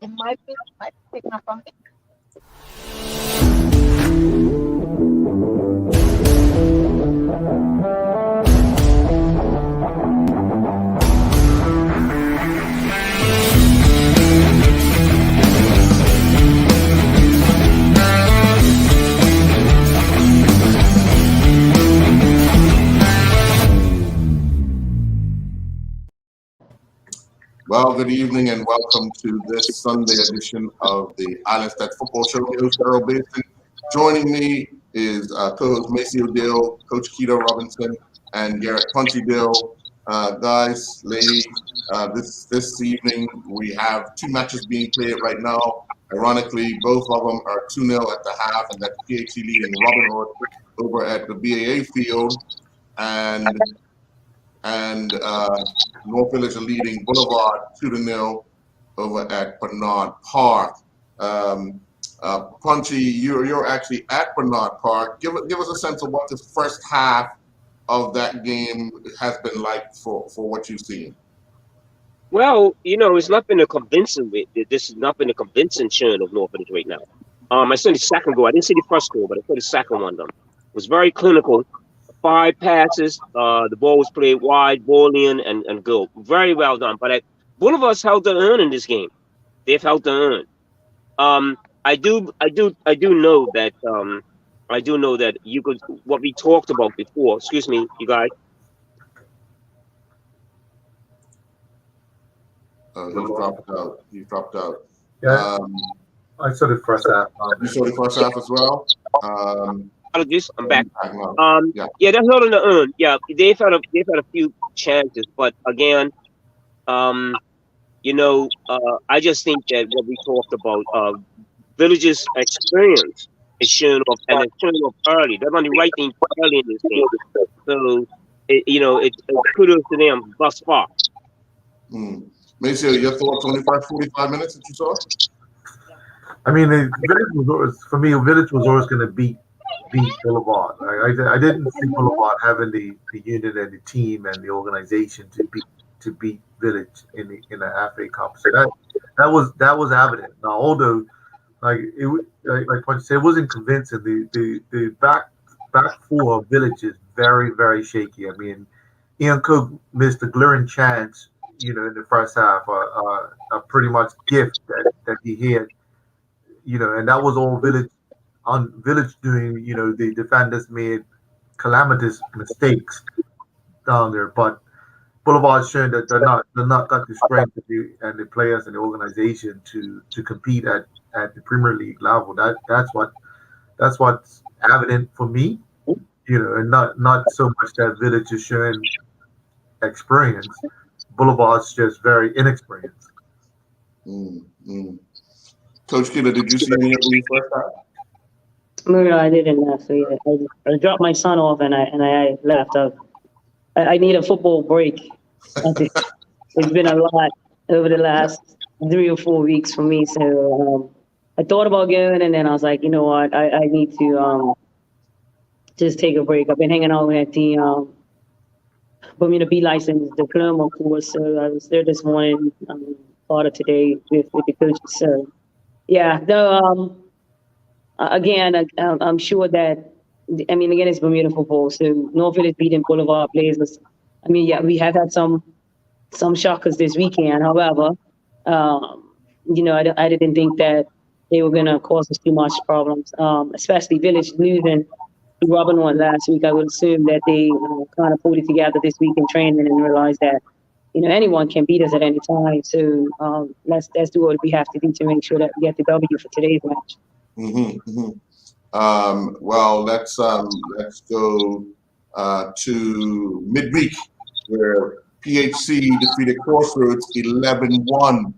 It might be picking up from me. Well, good evening and welcome to this Sunday edition of the Island Stats Football Show. Here is Daryl Basin. Joining me is co-host Macy O'Dell, Coach Keto Robinson, and Garrett Punchydill. Guys, ladies, this evening we have two matches being played right now. Ironically, both of them are 2-0 at the half, and that's PHC leading Robin Hood over at the BAA field. And North Village are leading Boulevard 2-0 over at Bernard Park. Punchy, you're actually at Bernard Park. Give us a sense of what the first half of that game has been like for what you've seen. Well, it's not been a convincing. This has not been a convincing showing of North Village right now. I saw the second goal. I didn't see the first goal, but I saw the second one. It was very clinical. 5 passes. The ball was played wide, ball in, and go. Very well done. But Boulevard's held their own in this game. They've held their own. I do know that. I do know that you could. What we talked about before. Excuse me, you guys. He dropped out. Yeah, I saw the first half. You saw the first half as well. Apologies, I'm back. Yeah, they're holding their own. Yeah, they've had a few chances, but again, I just think that what we talked about, Village's experience is shown up, and it's shown up early. They're on the right thing early in this game, so it's kudos to them thus far. Macy, your thoughts on the first 45 minutes that you saw? I mean, Village was always, for me, Village was always going to beat Boulevard. I didn't see Boulevard having the unit and the team and the organization to beat Village in the FA Cup. So that was evident. Now, although like Punch said, it wasn't convincing. The back four of Village is very, very shaky. I mean, Ian Cook missed a glaring chance, in the first half, a pretty much gift that he had, and that was all Village doing. The defenders made calamitous mistakes down there, but Boulevard's showing that they're not got the strength and the players and the organization to compete at the Premier League level. That's what's evident for me, and not so much that Village is showing experience. Boulevard's just very inexperienced. Coach Killer, did you see any of the first half? No, I didn't actually. I dropped my son off and I left. I need a football break. It's been a lot over the last 3 or 4 weeks for me. So I thought about going, and then I was like, you know what? I need to just take a break. I've been hanging out at the Bermuda B license diploma course. So I was there this morning, part of today with the coaches. So yeah, again, I'm sure that, again, it's Bermuda football. So North Village beating Boulevard players. We have had some shockers this weekend. However, I didn't think that they were going to cause us too much problems, especially Village losing to Robin Hood last week. I would assume that they kind of pulled it together this week in training and realized that, anyone can beat us at any time. So let's do what we have to do to make sure that we get the W for today's match. Well, let's go to midweek, where PHC defeated Crossroads 11-1.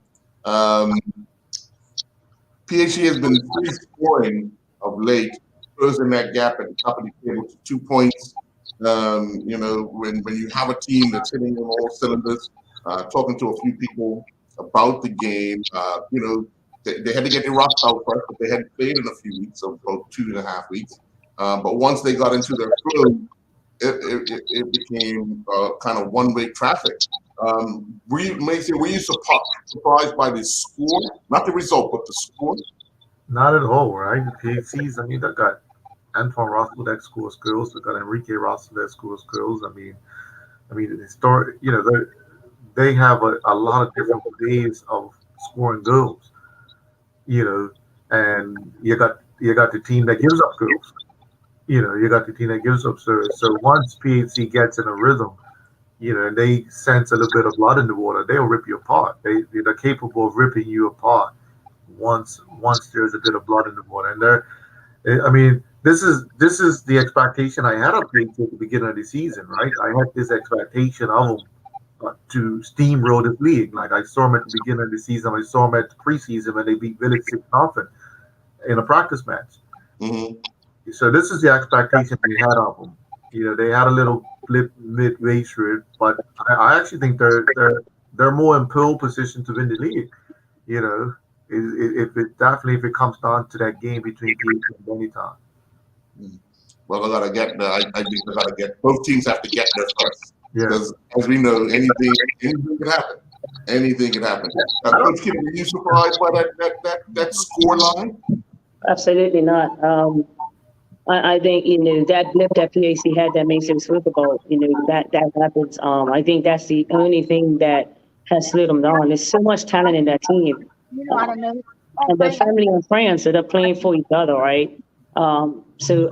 PHC has been free scoring of late, closing that gap at the top of the table to 2 points. When you have a team that's hitting on all cylinders, talking to a few people about the game, they had to get their rocks out first, but they hadn't played in a few weeks, so about 2.5 weeks. But once they got into their groove, it became kind of one-way traffic Macy, were you surprised by the score? Not the result, but the score? Not at all, right? The PACs, I mean, they got Antoine Russell that scores goals. They got Enrique Russell that scores goals. I mean, the story, they have a lot of different ways of scoring goals, and you got the team that gives up goals. You got the team that gives up. So once PAC gets in a rhythm, and they sense a little bit of blood in the water, they'll rip you apart. They're capable of ripping you apart once there's a bit of blood in the water. And this is the expectation I had of PAC at the beginning of the season, right? I had this expectation of them to steamroll this league. Like I saw them at the beginning of the season, I saw them at the preseason when they beat Village 6-0 in a practice match. Mm-hmm. So this is the expectation we had of them. They had a little blip midway through it, but I actually think they're more in pole position to win the league. If it comes down to that game between PAC and Benetton. Well, I think they gotta get both teams have to get there first. Yeah. Because as we know, anything can happen. Anything can happen. Coach Kiddo, were you surprised by that score line? Absolutely not. I think that blip that PAC had that makes it Super Bowl. That happens. I think that's the only thing that has slowed them down. There's so much talent in that team, I don't know. and they're family and friends, so they're playing for each other, right? So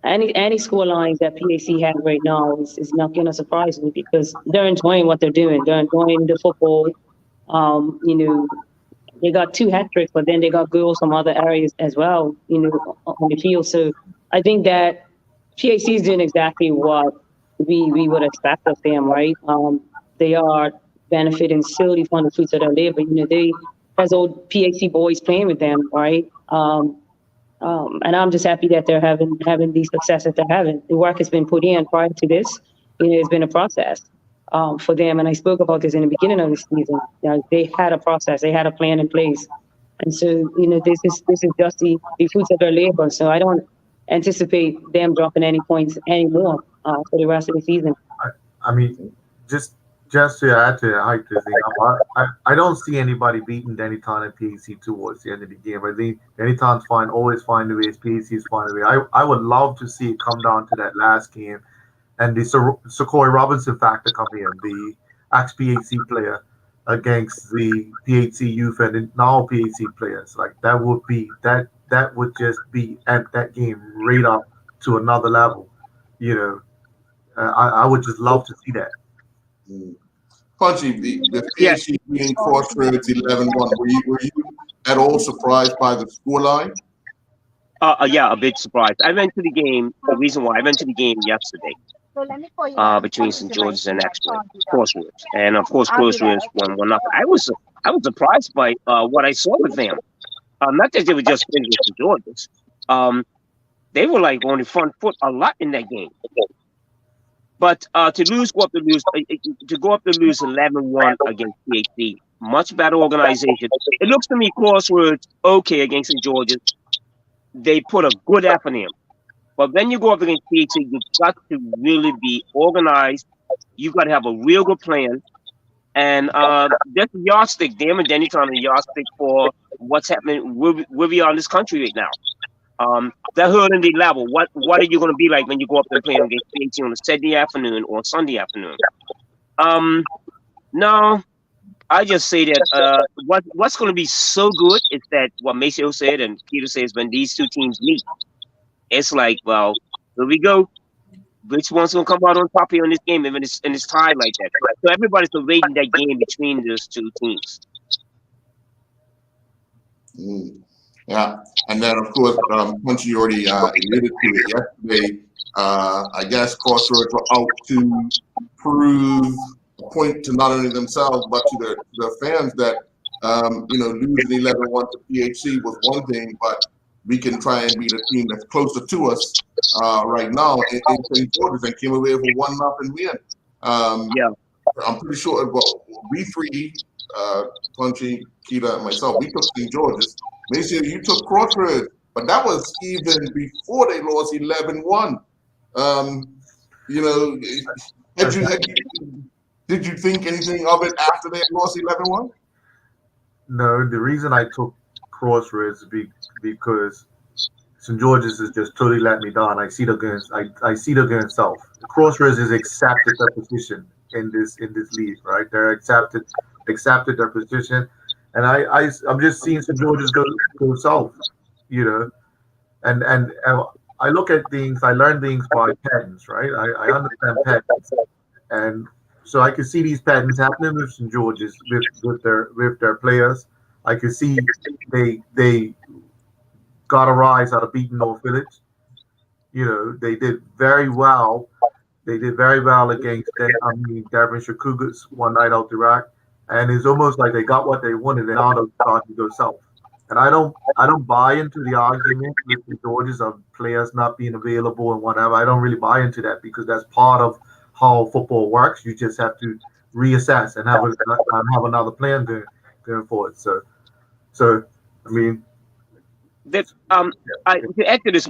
any score lines that PAC have right now is not going to surprise me because they're enjoying what they're doing. They're enjoying the football. They got 2 hat tricks, but then they got goals from other areas as well, on the field. So I think that PAC is doing exactly what we would expect of them, right? They are benefiting solely from the fruits of their labor. They has old PAC boys playing with them, right? And I'm just happy that they're having the success that they're having. The work has been put in prior to this. It's been a process. For them, and I spoke about this in the beginning of the season. They had a process, they had a plan in place, and so this is just the fruits of their labor. So I don't anticipate them dropping any points anymore for the rest of the season. Just to add to that, I don't see anybody beating Benetton and PAC towards the end of the game. I think Benetton's always find a way. PAC's find a way. I would love to see it come down to that last game. And the Sequoia Robinson factor come in, the ex-PAC player against the PAC youth and now PAC players. Like that would just be at that game right up to another level. I would just love to see that. Punchy, the PAC being Crossroads 11-1. Were you at all surprised by the scoreline? Yeah, a big surprise. I went to the game. The reason why I went to the game yesterday. So let me call you Between St. George's and Crossroads, and of course Crossroads won 1-0. I was surprised by what I saw with them. Not that they were just finished with St. George's. They were like on the front foot a lot in that game. But to go up to lose 11-1 against PAC, much better organization. It looks to me Crossroads okay against St. George's. They put a good effort in. But when you go up against PAC, you've got to really be organized. You've got to have a real good plan. And there's a yardstick. Them and Benetton a yardstick for what's happening where we are in this country right now. They're hurling the level. What are you going to be like when you go up there playing against PAC on a Saturday afternoon or Sunday afternoon? No, I just say that what's going to be so good is that what Maceo said and Peter says when these two teams meet. It's like, well, here we go. Which one's gonna come out on top here in this game, and it's tied like that. So everybody's awaiting that game between those two teams. Yeah, and then of course, Punchy already alluded to it yesterday. I guess Crossroads were out to prove a point to not only themselves but to their fans that losing 11-1 to PAC was one thing, but we can try and beat a team that's closer to us right now in St. George's and came away with a 1-0 win. Yeah, I'm pretty sure. Well, we three, Punchy, Keita, and myself, we took St. George's. Maceo, you took Crossroads, but that was even before they lost 11-1. Did you think anything of it after they had lost 11-1? No, the reason I took Crossroads because St. George's is just totally let me down. I see the see the game south. Crossroads has accepted their position in this league, right? They're accepted their position, and I'm just seeing St. George's go south, you know, and I look at things, I learn things by patterns, right? I understand patterns, and so I can see these patterns happening with St. George's with their players. I can see they got a rise out of beating North Village. You know, they did very well. They did very well against Devonshire Cougars one night out the rack, and it's almost like they got what they wanted, and now they're starting to go south. And I don't buy into the argument with the Georges of players not being available and whatever. I don't really buy into that because that's part of how football works. You just have to reassess and have another plan going forward. So I mean. That to add to this,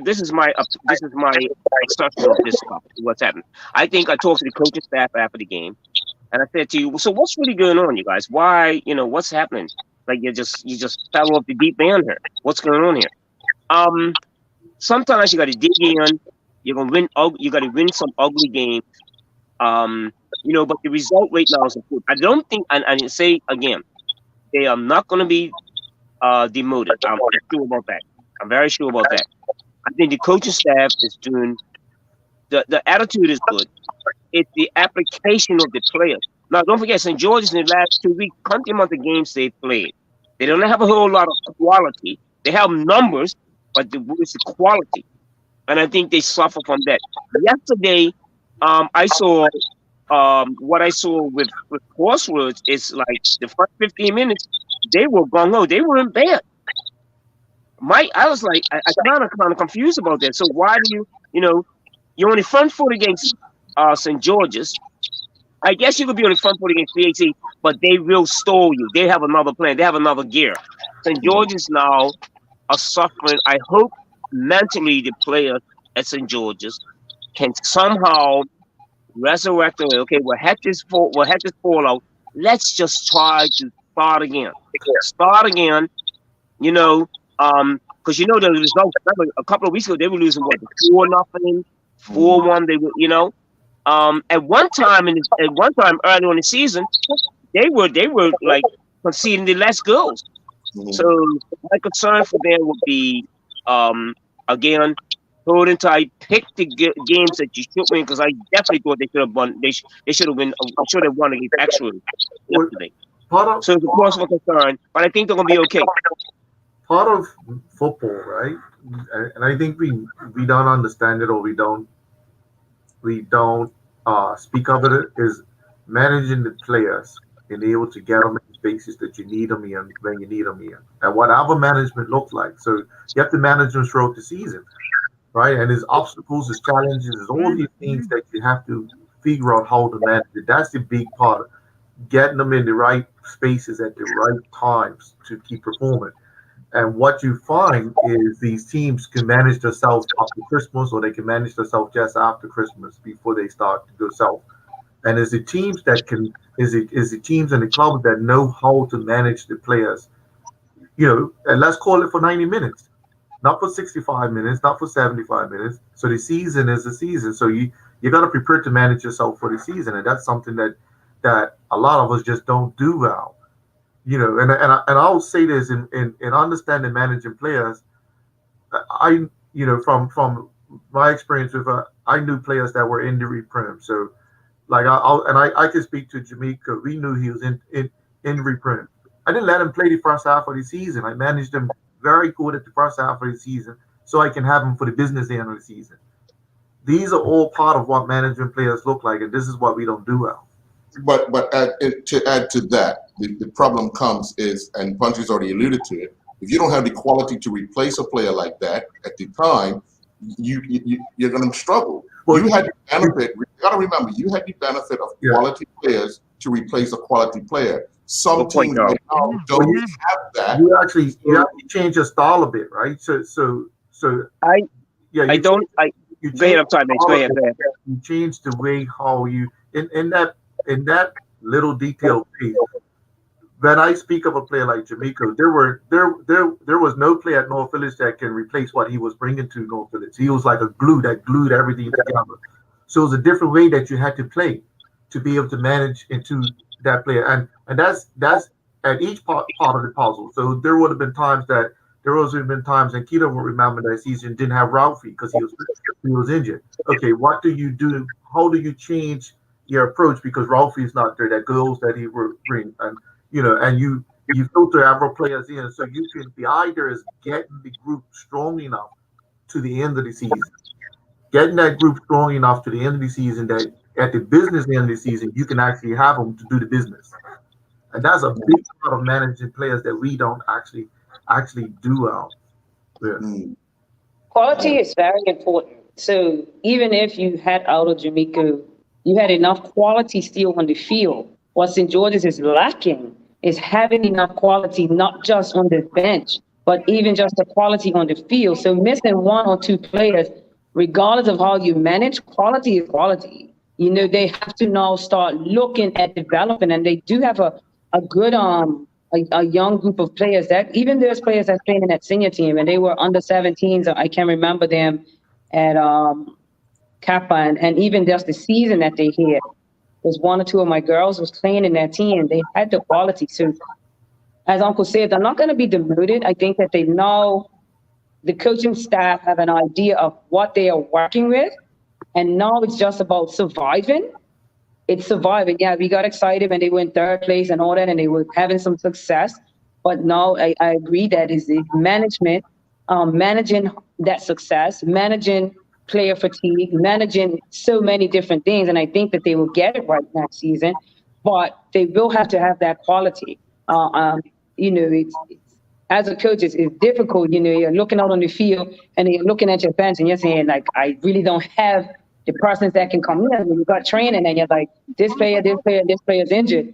this is my assessment of this stuff. What's happened? I think I talked to the coaching staff after the game, and I said to you, so what's really going on, you guys? Why, what's happening? Like you just fell off the deep end here. What's going on here? Sometimes you got to dig in. You're gonna win. You got to win some ugly games. But the result right now is important. I don't think, and I say again, they are not going to be demoted. I'm sure about that. I'm very sure about that. I think the coaching staff is doing the attitude is good. It's the application of the players. Now, don't forget, St. George's in the last 2 weeks, country amount of games they played. They don't have a whole lot of quality. They have numbers, but it's the quality. And I think they suffer from that. Yesterday, I saw what I saw with Crossroads is like the first 15 minutes, they were gung-ho. They were in bed. I was like, I kind of confused about that. So why do you're on the front foot against St. George's. I guess you could be on the front foot against VAC, but they will stall you. They have another plan. They have another gear. St. George's now are suffering. I hope mentally the players at St. George's can somehow resurrect them. Okay, we'll have this fallout. Let's just try to start again. Start again, because the results. Remember, a couple of weeks ago they were losing 4-0, 4-1. They were, at one time early on the season, they were like conceding the less goals. Mm-hmm. So my concern for them would be, again, hold and tight, pick the games that you should win, because I definitely thought they should have won. They should have won against Actual yesterday. So it's a cause for concern, but I think they're gonna be okay. Part of football, right? And I think we don't understand it, or we don't speak of it, is managing the players and able to get them in spaces that you need them in when you need them in, and whatever management looks like. So you have to manage them throughout the season, right? And there's obstacles, there's challenges, there's all these things that you have to figure out how to manage it. That's the big part, getting them in the right spaces at the right times to keep performing. And what you find is these teams can manage themselves after Christmas, or they can manage themselves just after Christmas before they start to go south. And it's the teams that can, is the teams and the clubs that know how to manage the players, and let's call it for 90 minutes, not for 65 minutes, not for 75 minutes. So the season is the season. So you got to prepare to manage yourself for the season. And that's something that a lot of us just don't do well. And I'll say this in understanding managing players. From my experience with I knew players that were injury prone. So like I can speak to Jamaica. We knew he was in injury prone. I didn't let him play the first half of the season. I managed him very good at the first half of the season, so I can have him for the business end of the season. These are all part of what managing players look like, and this is what we don't do well. But to add to that, the problem comes is, and Punchy's already alluded to it, if you don't have the quality to replace a player like that at the time, you're going to struggle. Well, you had the benefit. You got to remember, you had the benefit of quality players to replace a quality player. Some teams now don't have that. You have to change your style a bit, right? So I don't. Go ahead. I'm sorry, mate. Go ahead. You change the way how you in that that little detail piece, when I speak of a player like Jamaica, there was no player at North Village that can replace what he was bringing to North Village. He was like a glue that glued everything together. So it was a different way that you had to play to be able to manage into that player, and that's at each part of the puzzle. So there would have been times, and Keita will remember that season didn't have Ralphie because he was injured. Okay, what do you do? How do you change your approach because Ralphie is not there? That goals that he will bring, and you filter other players in, so you can the idea is getting the group strong enough to the end of the season. Getting that group strong enough to the end of the season that at the business end of the season, you can actually have them to do the business. And that's a big part of managing players that we don't actually do well. Yeah. Quality is very important. So even if you had out of Jamaica, you had enough quality still on the field. What St. George's is lacking is having enough quality, not just on the bench, but even just the quality on the field. So missing one or two players, regardless of how you manage, quality is quality. They have to now start looking at development, and they do have a good a young group of players that even there's players that's playing in that senior team, and they were under 17s. I can remember them at Kappa, and even just the season that they had. Was one or two of my girls was playing in that team. They had the quality. So, as Uncle said, they're not going to be demoted. I think that they know the coaching staff have an idea of what they are working with, and now it's just about surviving. It's surviving. Yeah, we got excited when they went third place and all that, and they were having some success. But now I agree that is the management, managing that success, managing player fatigue, managing so many different things, and I think that they will get it right next season, but they will have to have that quality. It's as a coach, it's difficult. You're looking out on the field and you're looking at your bench and you're saying, like, I really don't have the persons that can come in. You got training and you're like, this player is injured.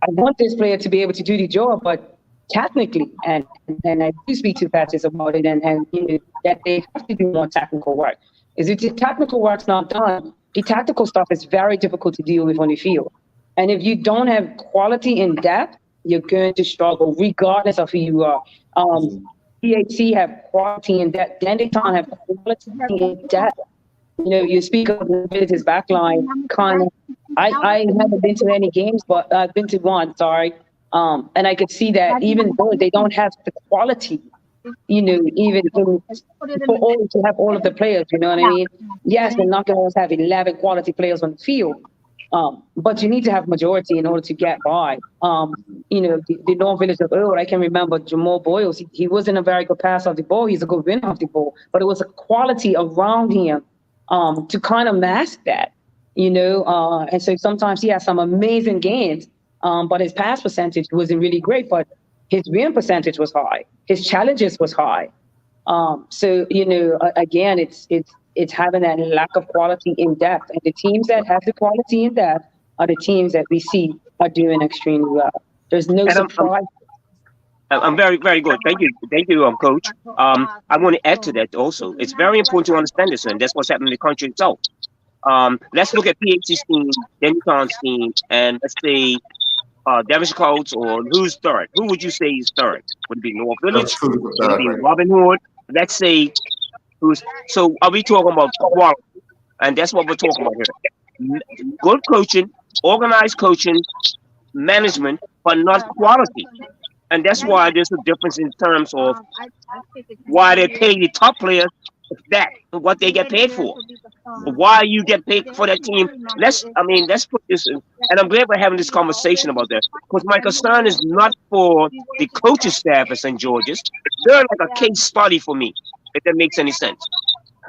I want this player to be able to do the job, but technically, and I do speak to Patrice about it, and that they have to do more technical work. If the technical work's not done, the tactical stuff is very difficult to deal with on the field. And if you don't have quality in depth, you're going to struggle regardless of who you are. PHC have quality in depth. Denditon have quality in depth. You speak of the Village's backline. I haven't been to any games, but I've been to one, sorry. And I could see that even though they don't have the quality, even for all to have all of the players, you know what I mean? Yes, they're not going to always have 11 quality players on the field, but you need to have majority in order to get by. The North Village of old, I can remember Jamal Boyles. He wasn't a very good passer of the ball. He's a good winner of the ball, but it was a quality around him to kind of mask that, and so sometimes he has some amazing games, but his pass percentage wasn't really great, but his win percentage was high. His challenges was high. So, again, it's having that lack of quality in depth. And the teams that have the quality in depth are the teams that we see are doing extremely well. There's no surprise. I'm very, very good. Thank you, Coach. I want to add to that also. It's very important to understand this, and that's what's happening in the country itself. Let's look at PHC's team, Denton's team, and let's say Devonshire Colts, or who's third? Who would you say is third? Would it be North Village? Would it be Robin Hood? Let's say so are we talking about quality? And that's what we're talking about here. Good coaching, organized coaching, management, but not quality. And that's why there's a difference in terms of why they pay the top players that what they get paid for. Why you get paid for that team? Let's put this in, and I'm glad we're having this conversation about that, because my concern is not for the coaching staff at St. George's. They're like a case study for me, if that makes any sense.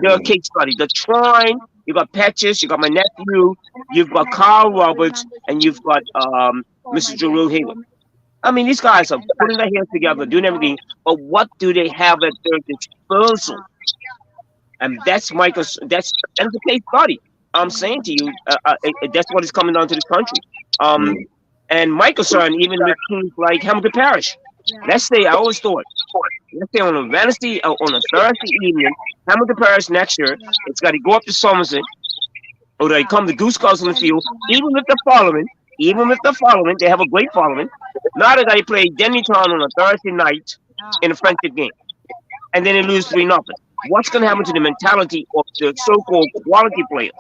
They're a case study. They're trying. You got Patches, you got my nephew, you've got Carl Roberts, and you've got Mr. Jerome Hayward. These guys are putting their hands together, doing everything, but what do they have at their disposal? And that's that's the case study. I'm saying to you, that's what is coming down to this country. And my concern, even with teams like Hamilton Parish, let's say, I always thought, let's say on a Thursday evening, Hamilton Parish next year, it's got to go up to Somerset, or they come to Goose Girls on the field, even with the following, they have a great following. Now they got to play Dennytown on a Thursday night in a friendship game, and then they lose 3-0. What's going to happen to the mentality of the so-called quality players?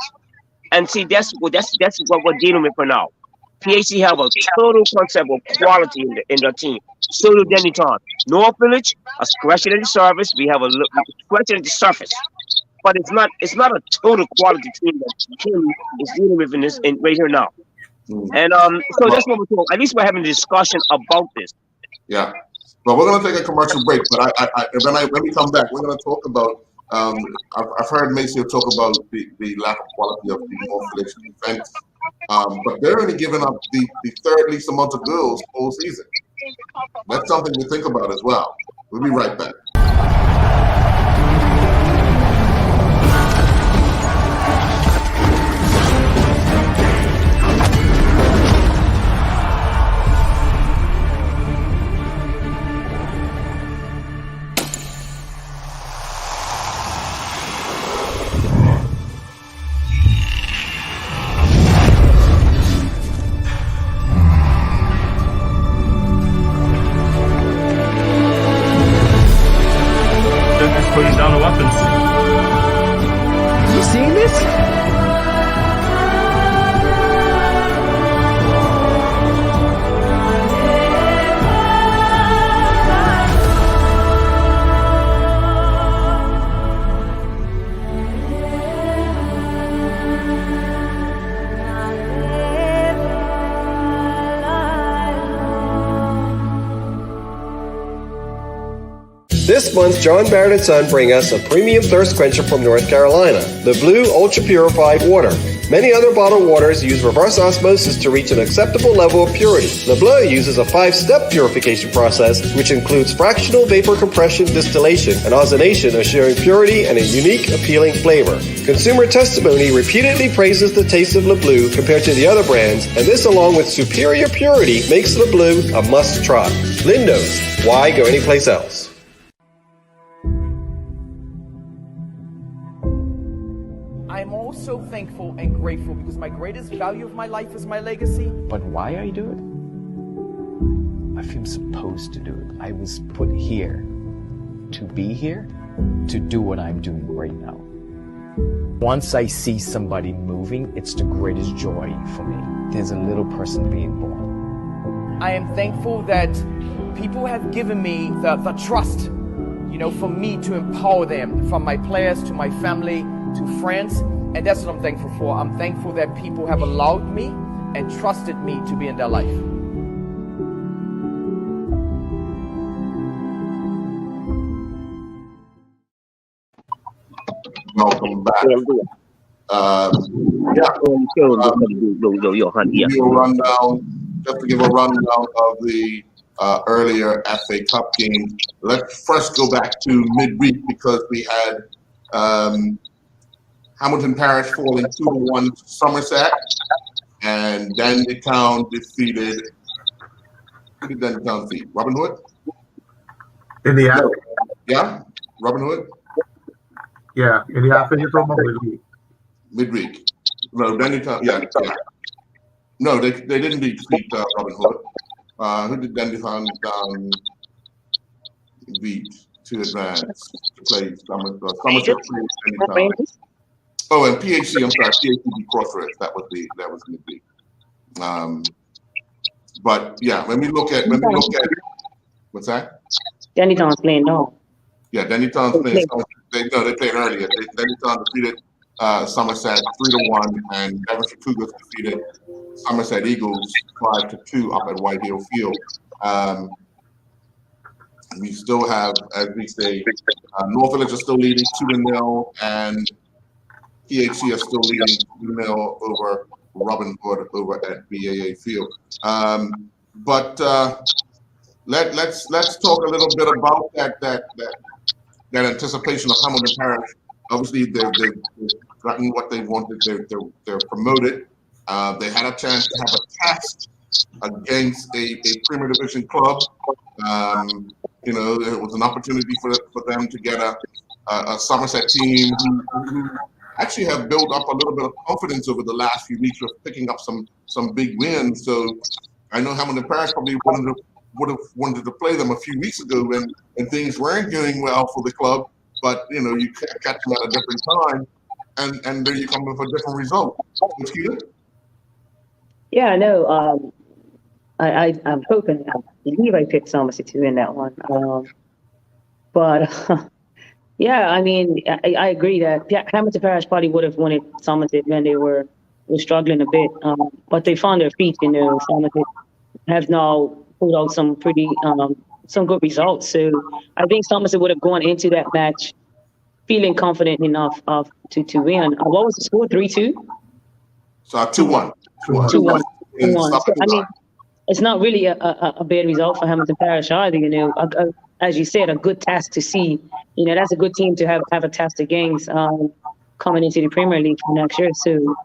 And see, that's what we're dealing with for now. PHC have a total concept of quality in the team. So do Dennytown. North Village, a scratching at the surface. We have a scratching at the surface, but it's not a total quality team that Kim is dealing with right here now. And so that's what we're talking. At least we're having a discussion about this. Yeah. Well, we're going to take a commercial break, but when we come back, we're going to talk about. I've heard Maceo talk about the lack of quality of the North Village defense, but they're only giving up the third least amount of goals all season. That's something to think about as well. We'll be right back. Putting down the weapons. You seen this? This month, John Barrett & Son bring us a premium thirst quencher from North Carolina, the Blue Ultra Purified Water. Many other bottled waters use reverse osmosis to reach an acceptable level of purity. Le Bleu uses a 5-step purification process, which includes fractional vapor compression, distillation, and ozonation, assuring purity and a unique, appealing flavor. Consumer testimony repeatedly praises the taste of Le Bleu compared to the other brands, and this, along with superior purity, makes Le Bleu a must-try. Lindo's. Why go anyplace else? I'm also thankful and grateful because my greatest value of my life is my legacy. But why I do it? I feel supposed to do it. I was put here to be here, to do what I'm doing right now. Once I see somebody moving, it's the greatest joy for me. There's a little person being born. I am thankful that people have given me the trust, for me to empower them, from my players to my family to friends, and that's what I'm thankful for. I'm thankful that people have allowed me and trusted me to be in their life. Welcome back. Just to give a rundown of the earlier FA Cup game. Let's first go back to midweek because we had Hamilton Parish falling 2-1 to Somerset, and Dendytown defeated. Who did Dendytown defeat? Robin Hood? In the app. Yeah, Robin Hood. Yeah, in the app, you're talking about midweek. Midweek. No, Dendytown. Yeah. No, they didn't defeat Robin Hood. Who did Dendytown beat to advance to play Somerset? Somerset played Dendytown. Oh, and PHC. I'm sorry, PHC beat Crossroads. That was midweek. But yeah, when we look at what's that? Dennytown's playing now. Yeah, Dennytown's playing. They played earlier. Dennytown defeated Somerset 3-1, and Devonshire Cougars defeated Somerset Eagles 5-2 up at Whitehill Field. We still have, as we say, North Village are still leading 2-0, and PHC are still leading 2-0 over Robin Hood over at BAA Field. But let's talk a little bit about that anticipation of Hamilton Parish. Obviously, they've gotten what they wanted. They're promoted. They had a chance to have a test against a Premier Division club. It was an opportunity for them to get a Somerset team who actually have built up a little bit of confidence over the last few weeks with picking up some big wins. So I know Hamilton Parish probably would have wanted to play them a few weeks ago when things weren't going well for the club, but you catch them at a different time, and there you come with a different result. Yeah, no. I'm hoping. I believe I picked Somerset to win that one. But yeah, I mean, I agree that Hamilton Parish probably would have wanted Somerset when they were struggling a bit, but they found their feet. Somerset have now pulled out some pretty some good results. So I think Somerset would have gone into that match feeling confident enough to win. What was the score? 3-2? So 2-1. 2-1. So, I mean, it's not really a bad result for Hamilton Parish either. As you said, a good test to see. That's a good team to have a test of games coming into the Premier League for next year. So,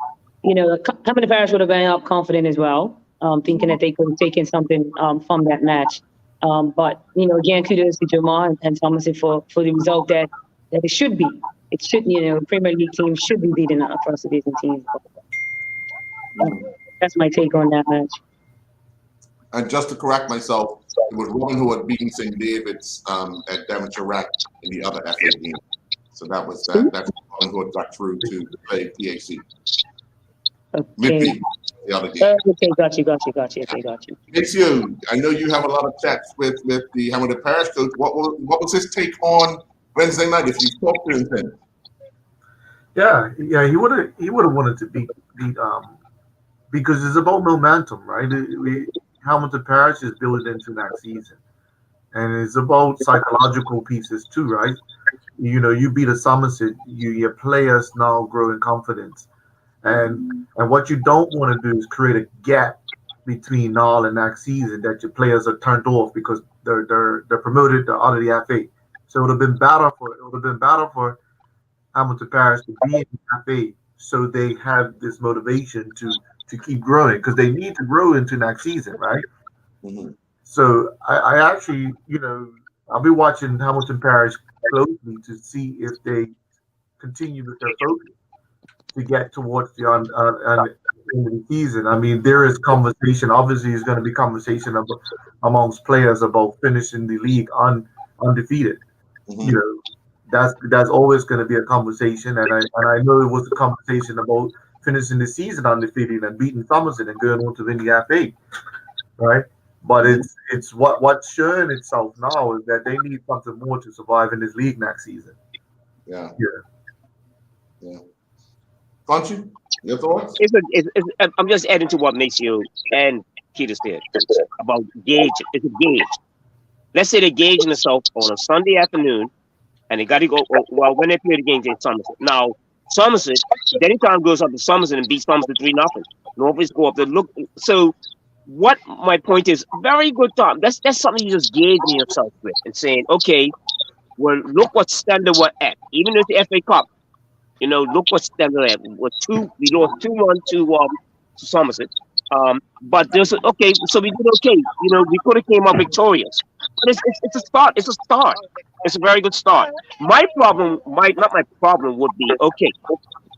Hamilton Parish would have been up confident as well, thinking that they could have taken something from that match. But again, kudos to Jamal and Somerset for the result that it should be. It should, Premier League teams should be beating a first division team. That's my take on that match. And just to correct myself, it was Robin who had beaten St. David's at Devonshire Rack in the other FA game. So that's Robin who had got through to play PAC. Okay. The other game. Okay, got you. Okay, got you. Maceo, I know you have a lot of chats with the Hamilton Parish coach. What was his take on Wednesday night? If you talked to him, he would have wanted to beat because it's about momentum, right? Hamilton Parish is building into next season, and it's about psychological pieces too, right? You beat a Somerset, your players now grow in confidence, and what you don't want to do is create a gap between now and next season that your players are turned off because they're promoted, they're out of the FA. So it would have been better for Hamilton Parish to be in the FA, so they have this motivation to keep growing because they need to grow into next season, right? Mm-hmm. So I actually, I'll be watching Hamilton Parish closely to see if they continue with their focus to get towards the end of the season. I mean, there is conversation. Obviously, there's going to be conversation amongst players about finishing the league undefeated. Mm-hmm. That's always going to be a conversation, and I know it was a conversation about finishing the season undefeated and beating Somerset and going on to win the FA, right? But it's what's showing itself now is that they need something more to survive in this league next season. Yeah. Funchy, your thoughts? I'm just adding to what Maceo and Keita said about gauge. It's a gauge. Let's say they gauge themselves on a Sunday afternoon, and they got to go. Well, when they play the game against Somerset. Now, Somerset, anytime goes up to Somerset and beats Somerset 3-0. Norfolk go up to look. So, what my point is, very good time. That's something you just gauging yourself with and saying, okay, well, look what standard we're at. Even with the FA Cup, look what standard at. We lost 2-1 to Somerset. But there's okay, so we did okay. We could have came up victorious. But it's a start. It's a start. It's a very good start. My problem, not my problem, would be okay.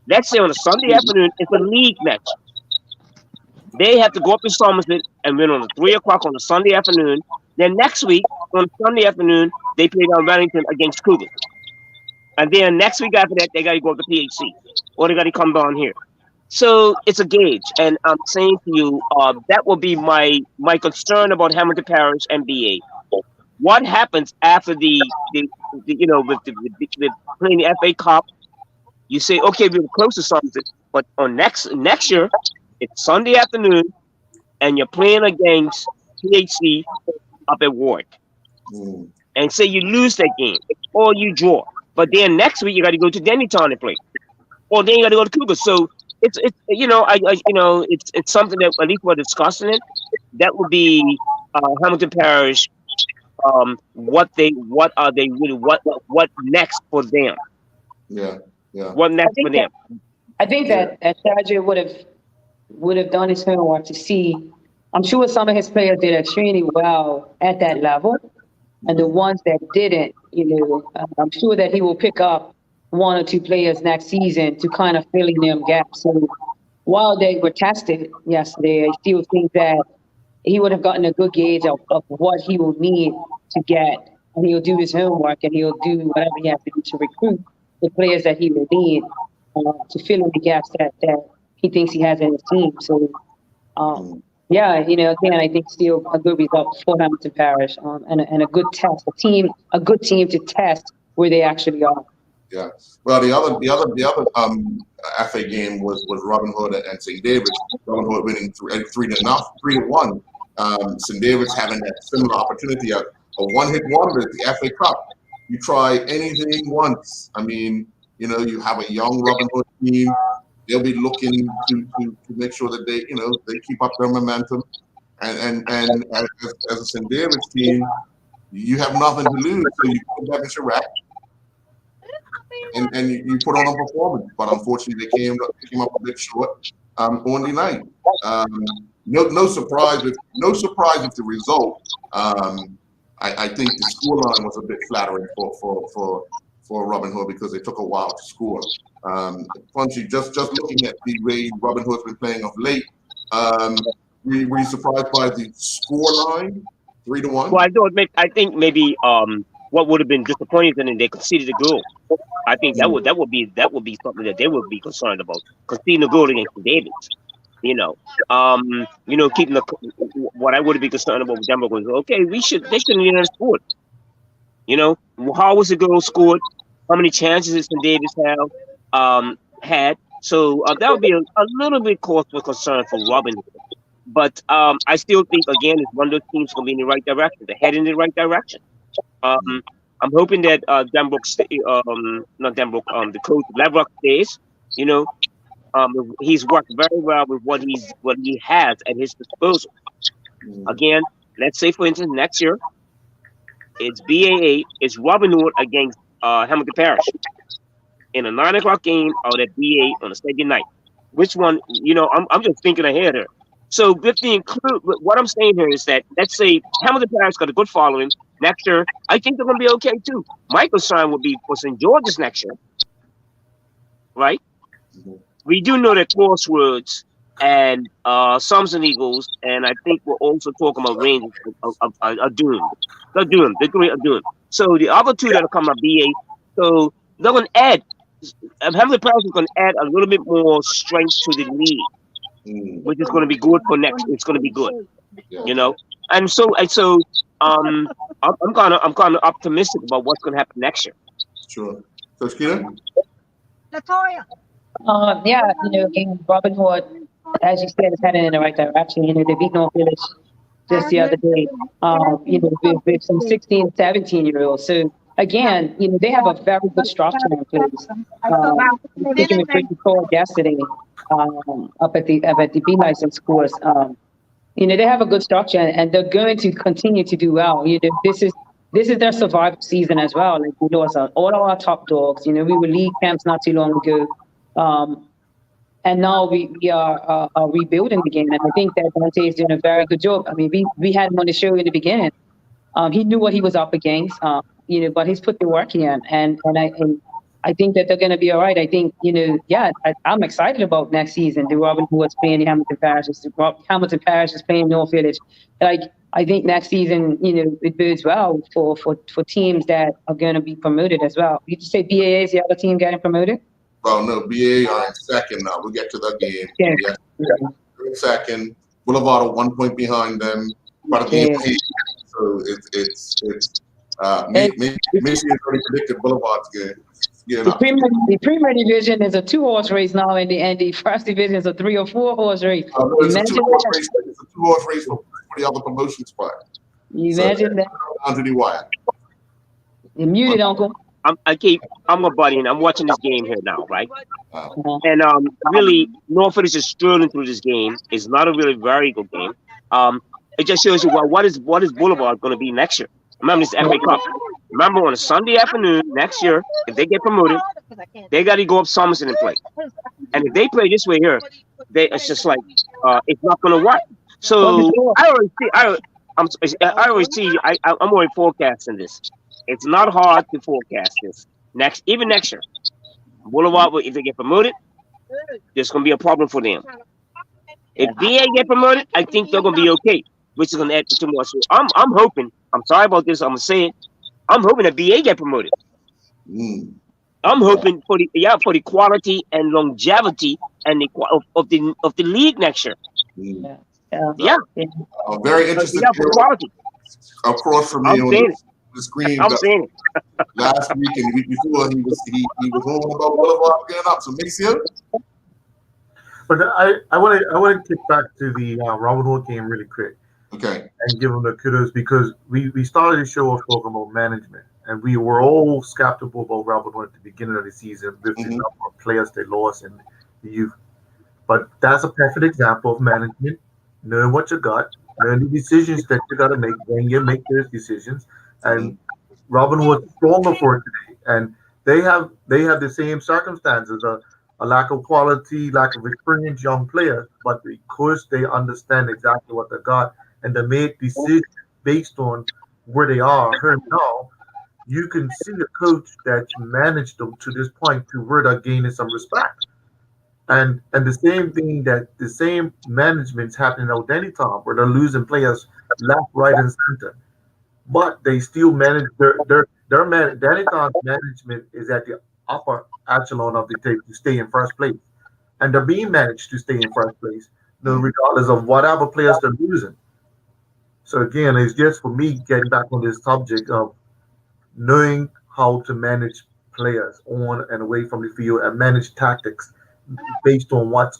Let's say on a Sunday afternoon, it's a league match. They have to go up to Somerset and win on 3 o'clock on a Sunday afternoon. Then next week on Sunday afternoon, they play down Wellington against Cougar. And then next week after that, they got to go up to PHC or they got to come down here. So it's a gauge, and I'm saying to you, that will be my concern about Hamilton Parish and BA. What happens after with playing the FA Cup? You say, okay, we were close to something, but on next year, it's Sunday afternoon, and you're playing against PHC up at Warwick, and say you lose that game or you draw, but then next week you got to go to Dennytown and play, or then you got to go to Cougar. So it's something that at least we're discussing it. That would be Hamilton Parish. What next for them? Yeah. What next for them? I think that Sergio would have done his homework to see. I'm sure some of his players did extremely well at that level, and the ones that didn't, I'm sure that he will pick up one or two players next season to kind of fill in them gaps. So while they were tested yesterday, I still think that he would have gotten a good gauge of what he will need to get. And he'll do his homework and he'll do whatever he has to do to recruit the players that he will need to fill in the gaps that he thinks he has in his team. So, yeah, again, I think still a good result for Hamilton Parish and a good test, a good team to test where they actually are. Yeah. Well, the other FA game was Robin Hood and St. David's. Robin Hood winning 3-1. St. David's having that similar opportunity, a one-hit wonder at the FA Cup. You try anything once. I mean, you have a young Robin Hood team. They'll be looking to make sure that they keep up their momentum. And as a St. David's team, you have nothing to lose, so you put that in your rack. And you put on a performance, but unfortunately they came up a bit short on the night. No surprise if the result. I think the scoreline was a bit flattering for Robin Hood because they took a while to score. Punchy, just looking at the way Robin Hood's been playing of late, were you surprised by the scoreline, 3-1? Well, I think maybe what would have been disappointing is they conceded a goal. I think that would be something that they would be concerned about, conceding a goal against the Davids. Keeping what I would be concerned about with Denver was okay. They shouldn't even have scored. How was the goal scored? How many chances did St. David's had? So that would be a little bit cause for concern for Robin. But I still think again it's one of those teams going to be in the right direction. They're heading in the right direction. I'm hoping that the coach Levrock stays. He's worked very well with what he has at his disposal. Again, let's say for instance next year it's BAA, it's Robin Hood against Hamilton Parish in a 9 o'clock game out at BA on a Saturday night. Which one? I'm just thinking ahead here. So with the include, what I'm saying here is that let's say Hamilton Parish got a good following next year. I think they're going to be okay too. My concern would be for St. George's next year, right? We do know that Crossroads and Sumson Eagles, and I think we're also talking about Rangers are doomed. They're doomed. They're doomed. So the other two that are coming up, BA, so they're going to add. Hamilton Parish is going to add a little bit more strength to the league, which is going to be good for next. It's going to be good, And so I'm kind of optimistic about what's going to happen next year. Sure. So, Skeeter? Latoya. Yeah, again, Robin Hood, as you said, is heading in the right direction. They beat North Village just the other day, with some 16, 17-year-olds. So, again, they have a very good structure in place. I think it was pretty cool yesterday up at the B license course. They have a good structure and they're going to continue to do well. This is their survival season as well. Like we lost all of our top dogs. We were league champs not too long ago. And now we are rebuilding again. And I think that Dante is doing a very good job. I mean, we had him on the show in the beginning. He knew what he was up against, but he's put the work in. And I think that they're going to be all right. I think, I'm excited about next season. The Robin Hood's playing the Hamilton Parish. Hamilton Parish is playing North Village. I think next season, it bodes well for teams that are going to be promoted as well. Did you say BAA is the other team getting promoted? Well, no, BA are in second now. We'll get to that game. Yeah. They're in second. Boulevard are 1 point behind them. But so it's Macy has already predicted Boulevard's game. The Premier Division is a 2-horse race now, and the First Division is a 3 or 4 horse race. It's a 2-horse race for the other promotion spot. You imagine that? Down to the wire. You're muted, Uncle. I'm a buddy, and I'm watching this game here now, right? And really, North Village is strolling through this game. It's not a really very good game. It just shows you what is Boulevard going to be next year. Remember, this FA Cup. Remember, on a Sunday afternoon next year, if they get promoted, they got to go up Somerset and play. And if they play this way here, it's just like it's not going to work. So I'm already forecasting this. It's not hard to forecast this even next year. Boulevard, if they get promoted, there's going to be a problem for them. If VA get promoted, I think they're going to be okay, which is going to add to more. So I'm hoping. I'm sorry about this. I'm going to say it. I'm hoping that VA get promoted. I'm hoping for the quality and longevity and of the league next year. Yeah. Very interesting. For quality. Across from me on the screen. I'm saying it. Last week and the week before, he was on about Boulevard getting up. So Maceo. But I want to kick back to the Robin Hood game really quick. Okay. And give them the kudos because we started the show off talking about management, and we were all skeptical about Robin Hood at the beginning of the season with the number of players they lost in the youth. But that's a perfect example of management, knowing what you got, knowing the decisions that you got to make when you make those decisions. And Robin Hood's stronger for it today, and they have the same circumstances. A lack of quality, lack of experience, young players, but because they understand exactly what they got and they made decisions based on where they are here now, you can see a coach that managed them to this point to where they're gaining some respect. And the same thing that the same management's happening at Dennytown, where they're losing players left, right, and center, but they still manage Dennytown's management is at the upper echelon of the table to stay in first place, and they're being managed to stay in first place, regardless of whatever players they're losing. So again, it's just for me getting back on this subject of knowing how to manage players on and away from the field and manage tactics based on what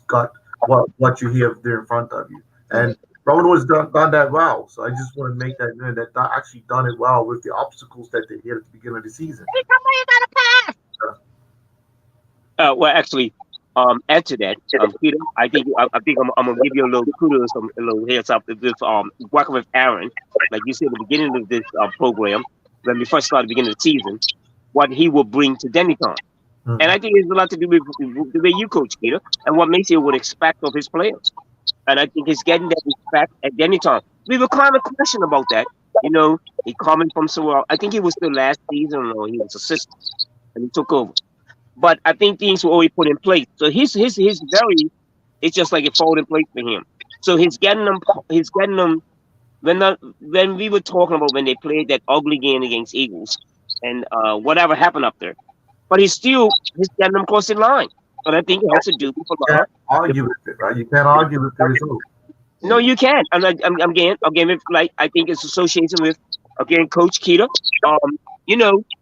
you have there in front of you. And Robin Hood's done that well. So I just want to make that known that they actually done it well with the obstacles that they hit at the beginning of the season. Well, actually, add to that, Peter. I think I'm gonna give you a little kudos, a little heads up with working with Aaron, like you said at the beginning of this program, when we first started the beginning of the season, what he will bring to Dennytown. And I think it's a lot to do with the way you coach, Peter, and what Maceo would expect of his players. And I think he's getting that respect at Dennytown. We were kind of question about that. He coming from somewhere. I think he was still last season, or he was assistant, and he took over. But I think things were already put in place. So his it's just like it folded in place for him. So he's getting them when we were talking about when they played that ugly game against Eagles and whatever happened up there. But he's getting them across the line. But I think it has to do with you can't argue with it, right? You can't argue with the result. No, you can't. I'm again, like I think it's association with Coach Keita.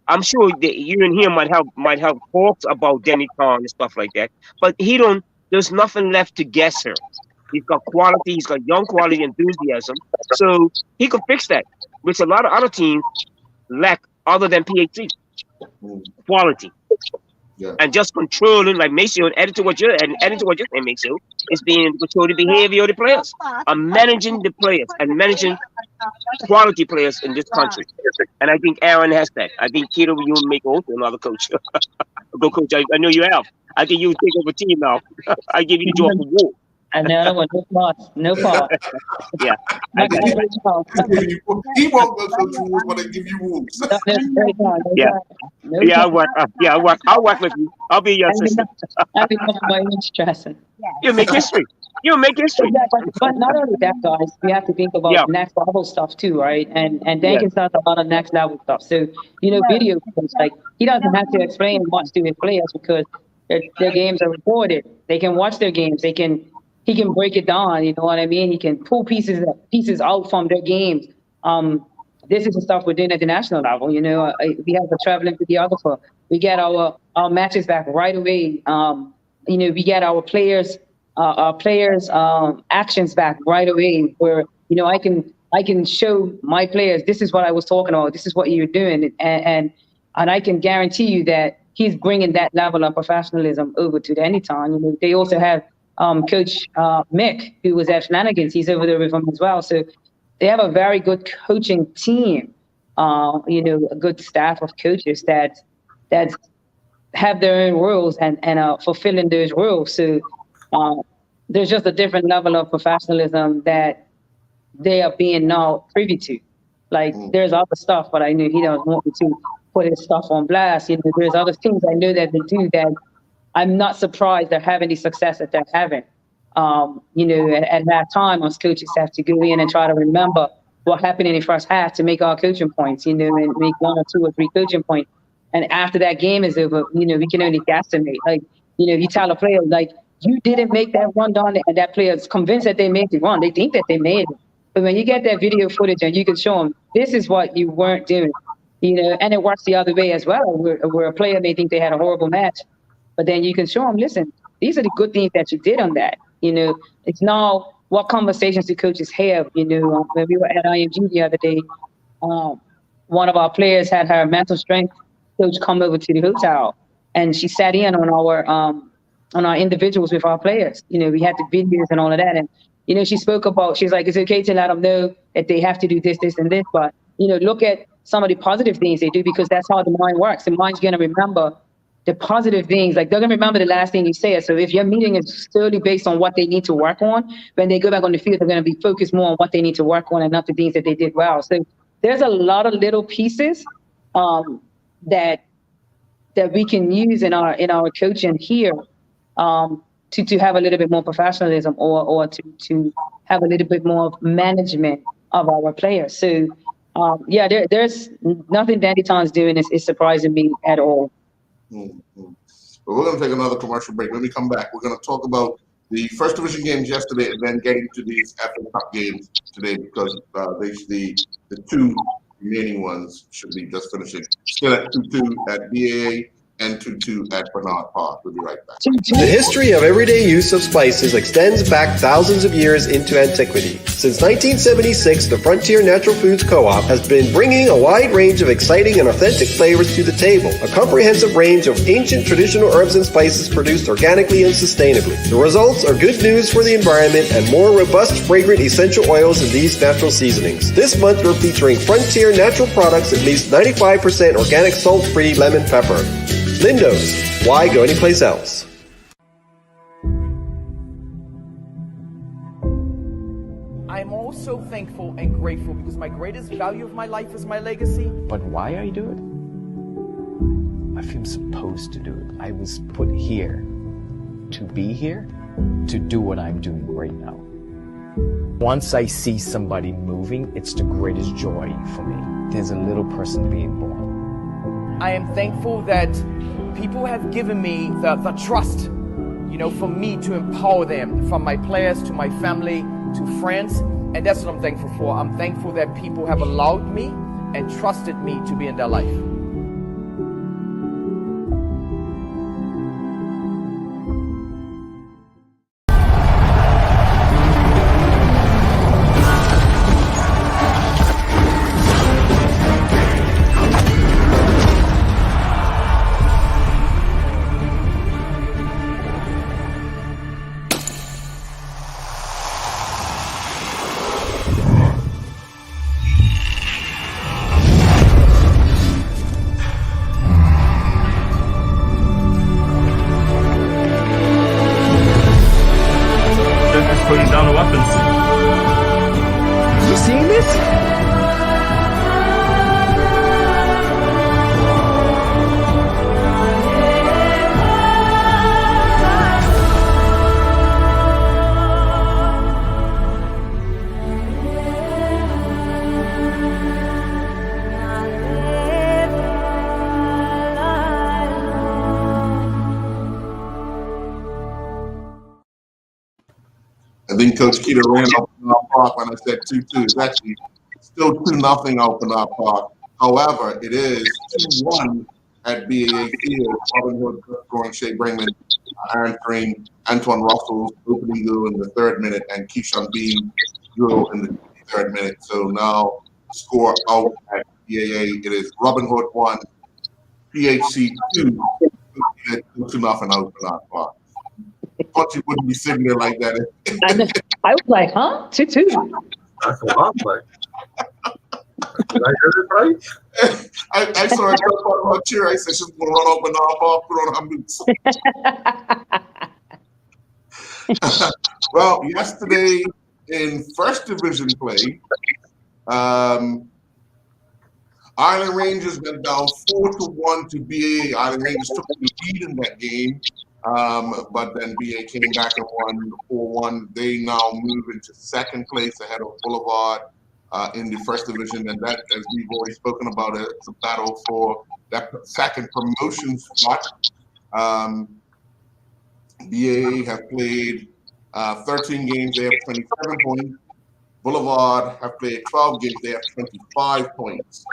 I'm sure that you and him might have talked about Dennytown and stuff like that, but there's nothing left to guess here. He's got quality, he's got young quality enthusiasm, so he could fix that, which a lot of other teams lack other than PhD quality. Yeah. And just controlling, like Maceo, and adding to what you're saying, Maceo, is being able to control the behavior of the players. I'm managing the players and managing quality players in this country. And I think Aaron has that. I think Keita, you will make also another coach. Go coach. I know you have. I think you will take over team now. I give you the job for war. And the other one, no part. Yeah. He won't go coach rules, but they give you rules. I'll work with you. I'll be your assistant. I'll be stressing. You'll make history. But not only that, guys, we have to think about next level stuff too, right? And Dankins does a lot of next level stuff. So, video games, like he doesn't have to explain much to his players because their games are recorded. They can watch their games. He can break it down, you know what I mean? He can pull pieces out from their games. This is the stuff we're doing at the national level. We have a traveling videographer. We get our matches back right away. We get our players' actions back right away. Where I can show my players, this is what I was talking about. This is what you're doing, and I can guarantee you that he's bringing that level of professionalism over to Dennytown. They also have Coach Mick, who was at Flanagan's. He's over there with them as well. So they have a very good coaching team, a good staff of coaches that have their own roles and are fulfilling those roles. So there's just a different level of professionalism that they are being now privy to. Like there's other stuff, but I know he doesn't want me to put his stuff on blast. There's other things I know that they do that I'm not surprised they're having the success that they're having. At that time, us coaches have to go in and try to remember what happened in the first half to make our coaching points, and make 1 or 2 or 3 coaching points. And after that game is over, we can only guesstimate. Like, you tell a player, like, you didn't make that run down, and that player is convinced that they made the run. They think that they made it. But when you get that video footage and you can show them, this is what you weren't doing, and it works the other way as well, where a player may think they had a horrible match, but then you can show them, listen, these are the good things that you did on that. It's now what conversations the coaches have. When we were at IMG the other day, one of our players had her mental strength coach come over to the hotel, and she sat in on our individuals with our players. We had the videos and all of that, and she spoke about, she's like, it's okay to let them know that they have to do this, this, and this, but look at some of the positive things they do, because that's how the mind works. The mind's gonna remember the positive things. Like, they're gonna remember the last thing you said. So if your meeting is solely based on what they need to work on, when they go back on the field, they're gonna be focused more on what they need to work on and not the things that they did well. So there's a lot of little pieces that we can use in our coaching here to have a little bit more professionalism or to have a little bit more management of our players. So there's nothing Danny Ton's doing is surprising me at all. Mm-hmm. But we're going to take another commercial break. When we come back, we're going to talk about the first division games yesterday and then getting to these FA Cup games today, because the 2 remaining ones should be just finishing. Still at 2-2 at BAA and 2-2 at Bernard Park. We'll be right back. The history of everyday use of spices extends back thousands of years into antiquity. Since 1976, the Frontier Natural Foods Co-op has been bringing a wide range of exciting and authentic flavors to the table. A comprehensive range of ancient traditional herbs and spices produced organically and sustainably. The results are good news for the environment and more robust, fragrant essential oils in these natural seasonings. This month, we're featuring Frontier Natural Products, at least 95% organic salt-free lemon pepper. Lindo's. Why go anyplace else? I'm also thankful and grateful because my greatest value of my life is my legacy. But why I do it? I feel supposed to do it. I was put here to be here, to do what I'm doing right now. Once I see somebody moving, it's the greatest joy for me. There's a little person being born. I am thankful that people have given me the trust, for me to empower them, from my players to my family to friends. And that's what I'm thankful for. I'm thankful that people have allowed me and trusted me to be in their life. Putting down the weapons. You seeing this? I think Coach Keita ran out Bernard Park when I said 2-2. It's actually still 2-0 out Bernard Park. However, it is 2-1 at BAA Field. Robin Hood scoring, Shea Bringman, Aaron Green, Antoine Russell's opening goal in the 3rd minute, and Keyshawn Bean goal in the 3rd minute. So now score out at BAA. It is Robin Hood 1, PHC 2, 2-0 out Bernard Park. Thought you wouldn't be sitting there like that. I was like, huh? 2-2. That's what I'm like. Did I hear it right? I saw her jump on her chair. I said she's going to run off Bernard Park, put on her boots. Well, yesterday in first division play, Island Rangers went down 4-1 to BAA. Island Rangers took the lead in that game. But then BA came back and won 4-1. They now move into second place ahead of Boulevard in the first division, and that, as we've already spoken about, it's a battle for that second promotion spot. BA have played 13 games. They have 27 points. Boulevard have played 12 games. They have 25 points.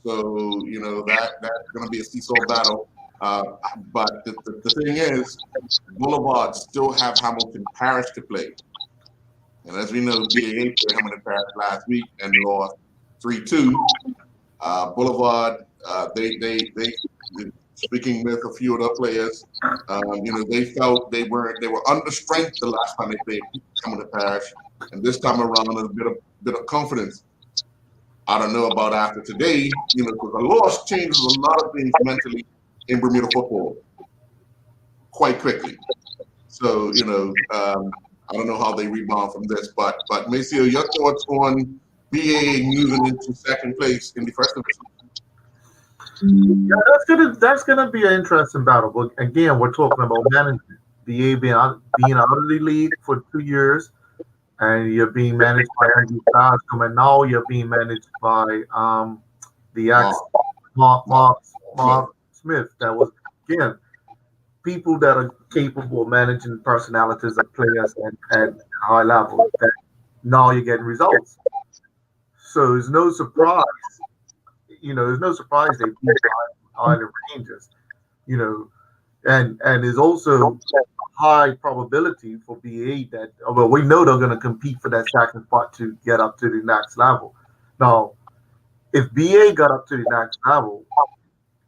So, you know, that's going to be a seesaw battle. But the thing is, Boulevard still have Hamilton Parish to play. And as we know, BAA played Hamilton Parish last week and lost 3-2. Boulevard, they speaking with a few of the players, you know, they felt they were under strength the last time they played Hamilton Parish, and this time around a bit of confidence. I don't know about after today, you know, because the loss changes a lot of things mentally in Bermuda football quite quickly. So, you know, I don't know how they rebound from this, but Maceo, your thoughts on BA moving into second place in the first division? Yeah, that's gonna be an interesting battle. But again, we're talking about management. BA being out of the league for 2 years, and you're being managed by Andrew Bascom, and now you're being managed by the ex Mark Smith. That was, again, people that are capable of managing personalities of players at high level. That now you're getting results. So it's no surprise. You know, there's no surprise they beat Island Rangers. You know, and there's also high probability for BA that, well, we know they're going to compete for that second spot to get up to the next level. Now, if BA got up to the next level,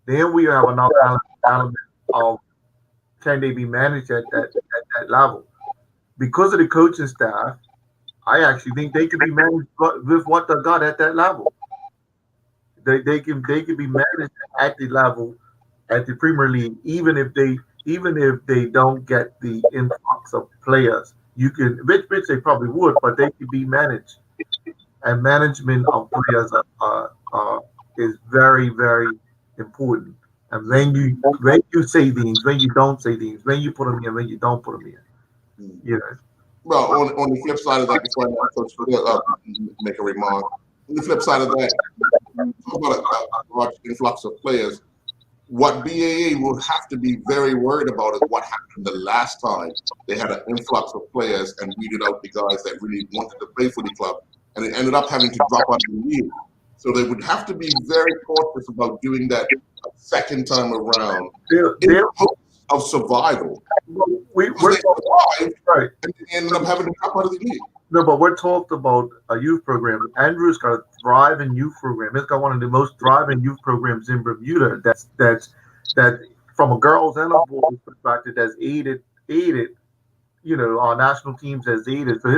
then we have another element of can they be managed at that level? Because of the coaching staff, I actually think they could be managed with what they got at that level. They can be managed at the level at the Premier League, even if they don't get the influx of players. You can, which they probably would, but they could be managed. And management of players is very, very important. And when you say things, when you don't say things, when you put them in, when you don't put them in, you know. Well, on the flip side of that, before I Coach Fidel make a remark, on the flip side of that, talk about a large influx of players. What BAA will have to be very worried about is what happened the last time they had an influx of players and weeded out the guys that really wanted to play for the club, and it ended up having to drop out of the league. So they would have to be very cautious about doing that a second time around in hopes of survival. We're survived, right, and they ended up having to drop out of the league. No, but we're talked about a youth program. Andrew's got a thriving youth program. It's got one of the most thriving youth programs in Bermuda. That from a girls and a boys perspective, that's aided. You know, our national teams has aided. So he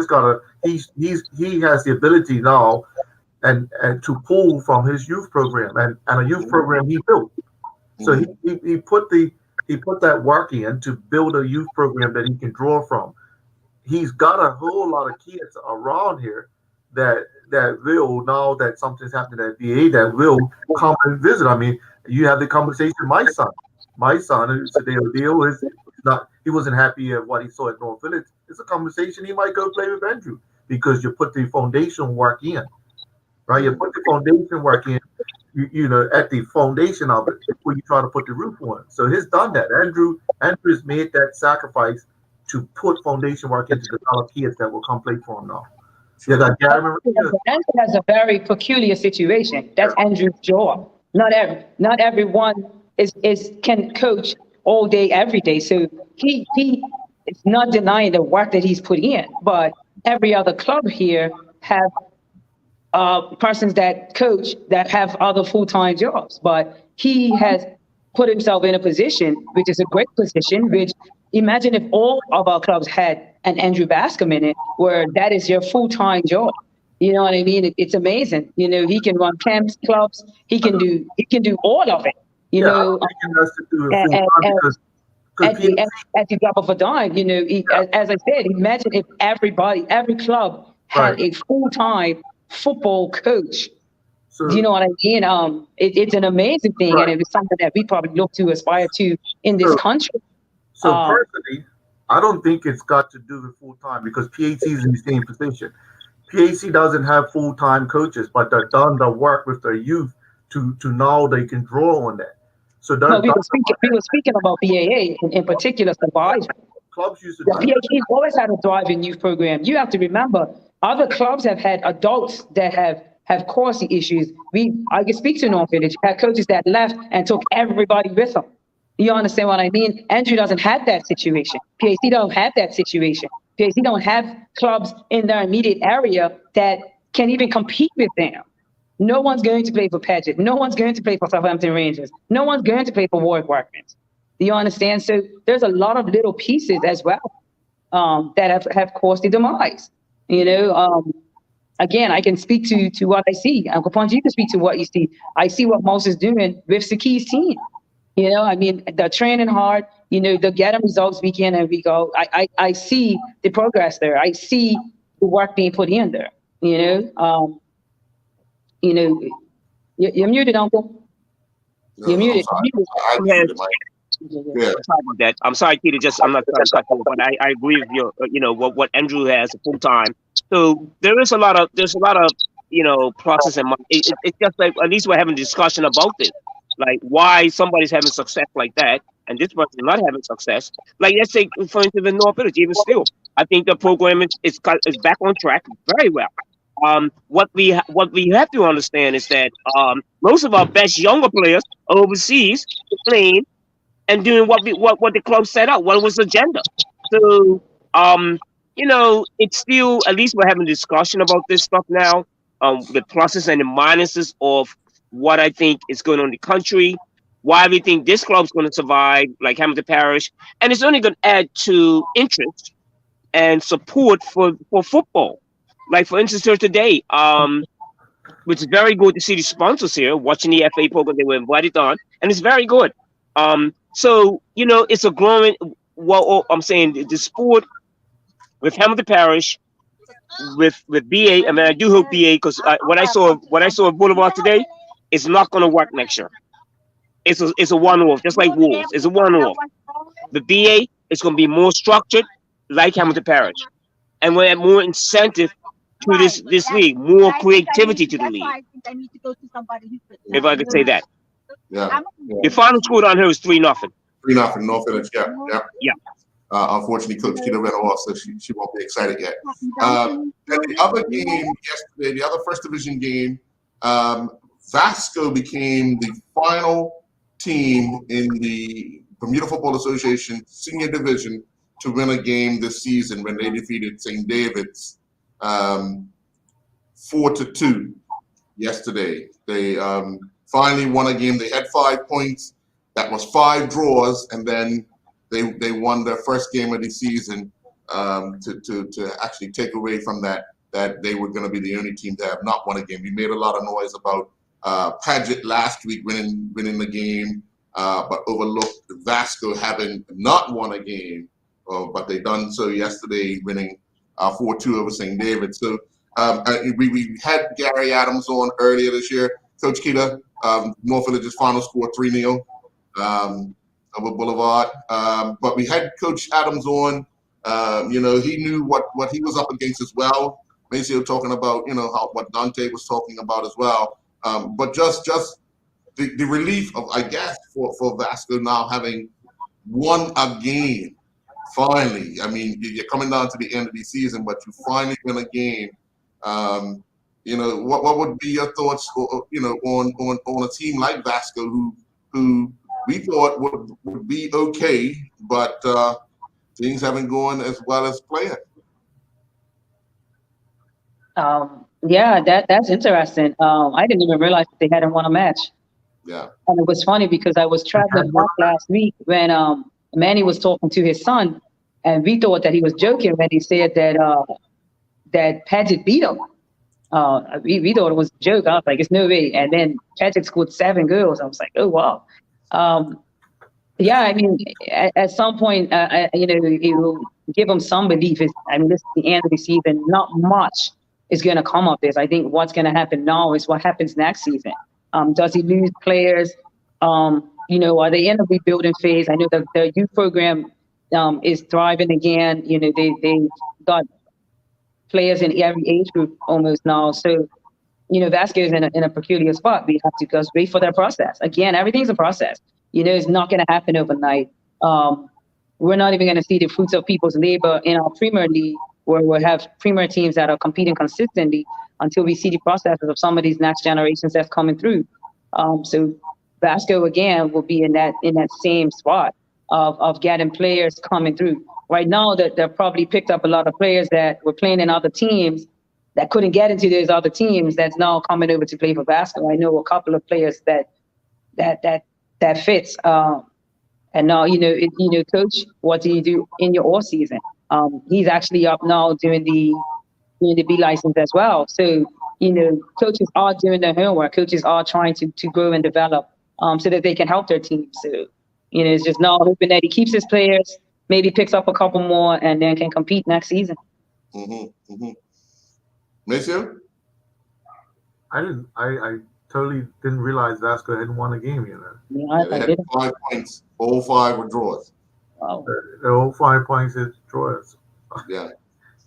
has the ability now, and to pull from his youth program and a youth program he built. So he put that work in to build a youth program that he can draw from. He's got a whole lot of kids around here that will, now that something's happening at BA, that will come and visit. I mean, you have the conversation. My son, who's today deal is not. He wasn't happy at what he saw at North Village. It's a conversation he might go play with Andrew because you put the foundation work in, right? You put the foundation work in. You know, at the foundation of it before you try to put the roof on. So he's done that. Andrew's made that sacrifice to put foundation work into develop kids that will come play for him now. Yeah, Andrew has a very peculiar situation. That's Andrew's job. Not everyone can coach all day, every day. So he is not denying the work that he's put in. But every other club here have persons that coach that have other full-time jobs. But he has put himself in a position, which is a great position, which imagine if all of our clubs had an Andrew Bascom in it, where that is your full-time job. You know what I mean? It's amazing. You know, he can run camps, clubs. He can do all of it. You know, at the drop of a dime. You know, as I said, imagine if every club had a full-time football coach. So, you know what I mean? It's an amazing thing, and it's something that we probably look to aspire to in this country. So personally, I don't think it's got to do with full time because PAC is in the same position. PAC doesn't have full time coaches, but they're done the work with their youth to now they can draw on that. So No, we were speaking about BAA in particular, survival. Clubs used to The PAC always had a thriving youth program. You have to remember, other clubs have had adults that have causing issues. I can speak to North Village, had coaches that left and took everybody with them. You understand what I mean? Andrew doesn't have that situation. PAC don't have that situation. PAC don't have clubs in their immediate area that can even compete with them. No one's going to play for Paget. No one's going to play for Southampton Rangers. No one's going to play for Warwick Workmen's. Do you understand? So there's a lot of little pieces as well that have caused the demise. You know, again, I can speak to what I see. Uncle Ponch, you can speak to what you see. I see what Moses is doing with Saki's team. You know, I mean, they're training hard. You know, they're getting results week in and week out. I see the progress there. I see the work being put in there. You know, you're muted, Uncle. You're muted. Yeah. Sorry about that. I'm sorry, Peter. I'm not trying to cut you, but I agree with you. You know what Andrew has full time. So there's a lot of process and it's just like at least we're having a discussion about this, like why somebody's having success like that and this person's not having success. Like let's say for instance the North Village, even still, I think the program is back on track very well. What we have to understand is that most of our best younger players are overseas playing and doing what the club set out, what was the agenda. So, it's still, at least we're having a discussion about this stuff now, the pluses and the minuses of what I think is going on in the country, why we think this club's going to survive, like Hamilton Parish, and it's only going to add to interest and support for football. Like, for instance, here today, which is very good to see the sponsors here watching the FA program they were invited on, and it's very good. So, it's a growing, I'm saying the sport with Hamilton Parish, with BA, I mean, I do hope BA, because what I saw at Boulevard today is not going to work next year. It's a one-off, just like Wolves. It's a one-off. The BA is going to be more structured, like Hamilton Parish. And we have more incentive to this league, more creativity to the league. If I could say that. Yeah. The final score down here was 3-0. 3-0, North Village. Yeah. Unfortunately, Coach Keto ran off, so she won't be excited yet. And the other game yesterday, the other first division game, Vasco became the final team in the Bermuda Football Association Senior Division to win a game this season when they defeated St. David's 4-2 yesterday. They finally won a game. They had 5 points. That was 5 draws, and then they won their first game of the season to actually take away from that they were going to be the only team to have not won a game. We made a lot of noise about Paget last week winning the game, but overlooked Vasco having not won a game, but they done so yesterday, winning 4-2 over St. David. So we had Gary Adams on earlier this year. Coach Keita, North Village's final score 3-0 over Boulevard. But we had Coach Adams on. He knew what he was up against as well. Maceo talking about, what Dante was talking about as well. But just the relief of, I guess, for Vasco now having won a game finally. I mean, you're coming down to the end of the season, but you finally win a game. What would be your thoughts, on a team like Vasco who we thought would be okay, but things haven't gone as well as planned? That's interesting. I didn't even realize that they hadn't won a match. Yeah. And it was funny because I was traveling back last week when Manny was talking to his son, and we thought that he was joking when he said that Paget beat him. We thought it was a joke. I was like, it's no way. And then Paget scored 7 goals. I was like, oh, wow. I mean, at some point, it will give them some belief. This is the end of the season. Not much is going to come of this. I think what's going to happen now is what happens next season. Does he lose players? Are they in a rebuilding phase? I know that the youth program is thriving again. You know, they got players in every age group almost now. So, you know, Vasco is in a peculiar spot. We have to just wait for that process. Again, everything's a process. You know, it's not going to happen overnight. We're not even going to see the fruits of people's labor in our Premier League, where we'll have Premier teams that are competing consistently until we see the processes of some of these next generations that's coming through. So Vasco, again, will be in that same spot of getting players coming through. Right now, they've probably picked up a lot of players that were playing in other teams that couldn't get into those other teams that's now coming over to play for Vasco. I know a couple of players that fits. And now, Coach, what do you do in your off season? He's actually up now doing the B license as well. So, coaches are doing their homework. Coaches are trying to grow and develop so that they can help their team. So, it's just now hoping that he keeps his players, maybe picks up a couple more, and then can compete next season. Maceo? I totally didn't realize Vasco hadn't won a game yet. Yeah, They had 5 points. All 5 were draws. Wow. All 5 points is draws. Yeah.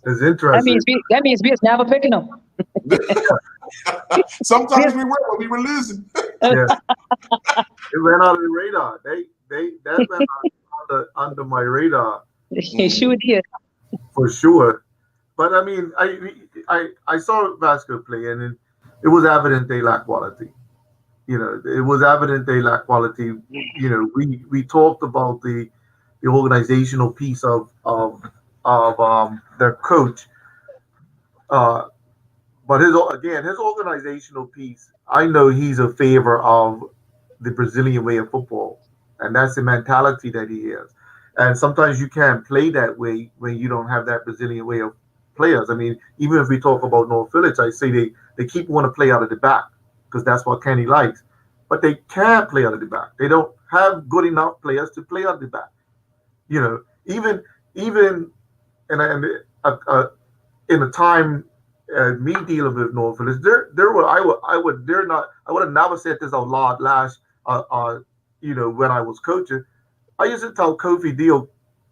It's interesting. That means we was never picking them. Sometimes we were, but we were losing. Yeah. It went out of the radar. That went under my radar. Sure did. For sure. But I mean, I saw Vasco play, and it was evident they lack quality. It was evident they lack quality. We talked about the organizational piece of their coach. But his organizational piece, I know he's a favor of the Brazilian way of football, and that's the mentality that he is. And sometimes you can't play that way when you don't have that Brazilian way of players. I mean, even if we talk about North Village, I say they keep wanting to play out of the back because that's what Kenny likes. But they can't play out of the back. They don't have good enough players to play out of the back. Even in a time me dealing with North Village, I would have never said this out loud last when I was coaching. I used to tell Kofi Deal,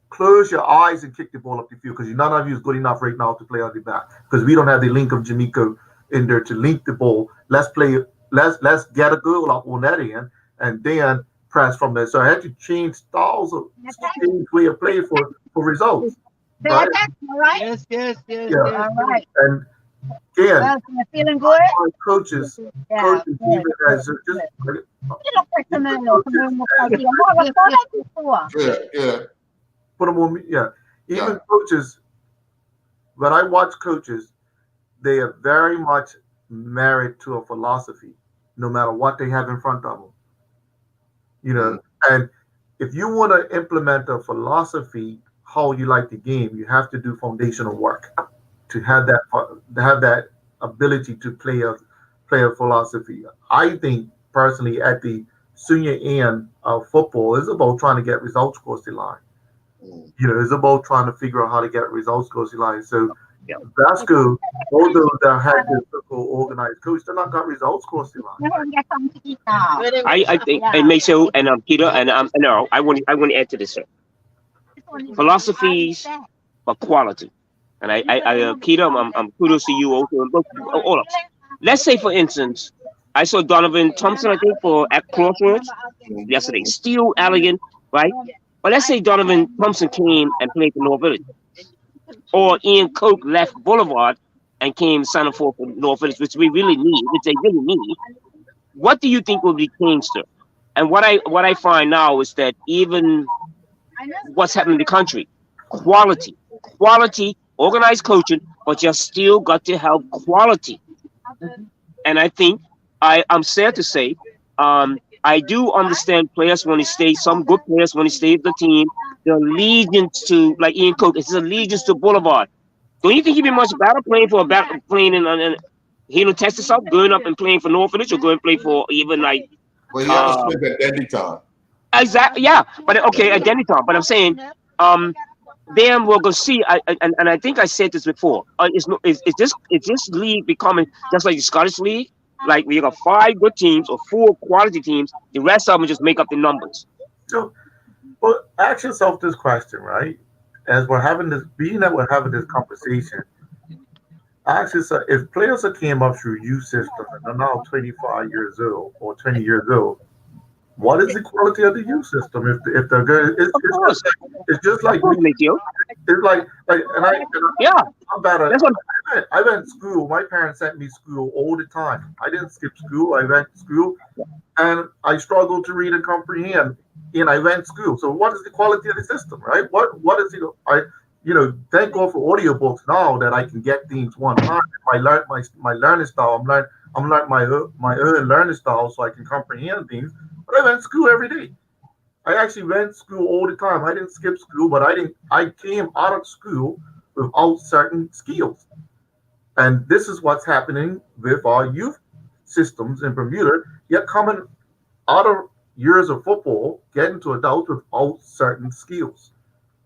close your eyes and kick the ball up the field because none of you is good enough right now to play out the back because we don't have the link of Jamaica in there to link the ball. Let's get a goal up on that end and then press from there. So I had to change styles of way of playing for results. Right? Right? Yes. Yeah. All right. And again, Well, you're feeling good? coaches even as put them on me. Yeah. Even coaches, when I watch coaches, they are very much married to a philosophy, no matter what they have in front of them. And if you want to implement a philosophy, how you like the game, you have to do foundational work to have that ability to play a philosophy. I think personally at the senior end of football is about trying to get results across the line. It's about trying to figure out how to get results across the line. So Vasco, although they had this organized coach, they're not got results across the line. I think, and Maceo and Peter and no, I want to add to this, sir. Philosophies but quality, and I Peter, I'm kudos to you also. All of us. Let's say, for instance, I saw Donovan Thompson, I think, at Crossroads yesterday. Still elegant, right? But let's say Donovan Thompson came and played for North Village, or Ian Coke left Boulevard and came signing for North Village, which they really need. What do you think will be changed, sir? And what I find now is that even what's happening in the country, quality, organized coaching, but you still got to have quality. And I think I'm sad to say, I do understand players want to stay. Some good players want to stay with the team. The allegiance to, like Ian Cook, it's allegiance to Boulevard. Don't you think he'd be much better playing in Texas South, going up and playing for North Village, or going to play for even like? Well, he has to play at Dendytown. Exactly. Yeah. But okay, at Dendytown. But I'm saying, then we're gonna see. And I think I said this before. Is this league becoming just like the Scottish League? Like we got 5 good teams or 4 quality teams. The rest of them just make up the numbers. So, Well, ask yourself this question, right? As we're having this, being that we're having this conversation, ask yourself if players that came up through youth systems and are now 25 years old or 20 years old, what is the quality of the youth system? If they're good, it's just like it's like I'm better. I went to school. My parents sent me to school all the time. I didn't skip school. I went to school, and I struggled to read and comprehend. And I went to school. So what is the quality of the system, right? What is it? Thank God for audiobooks now that I can get things one time. I learned my learning style. I'm learning my own learning style so I can comprehend things. But I went to school every day. I actually went to school all the time. I didn't skip school, but I came out of school without certain skills. And this is what's happening with our youth systems in Bermuda. You're coming out of years of football, getting to adults without certain skills.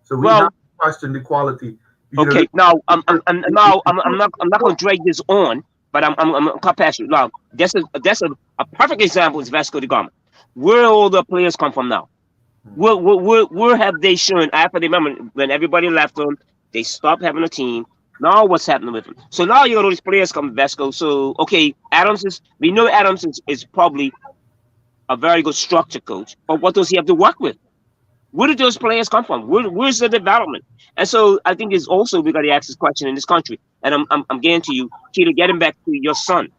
So we have to question the quality. Now I'm not going to drag this on, but I'm going to cut past you. Now that's a perfect example is Vasco da Gama. Where all the players come from now? Where have they shown after they remember when everybody left them, they stopped having a team. Now what's happening with them? So now you got all these players come Vasco. So we know Adams is probably a very good structure coach, but what does he have to work with? Where did those players come from? Where's the development? And so I think it's also we got to ask this question in this country. And I'm getting to you, Cheetah, getting back to your son,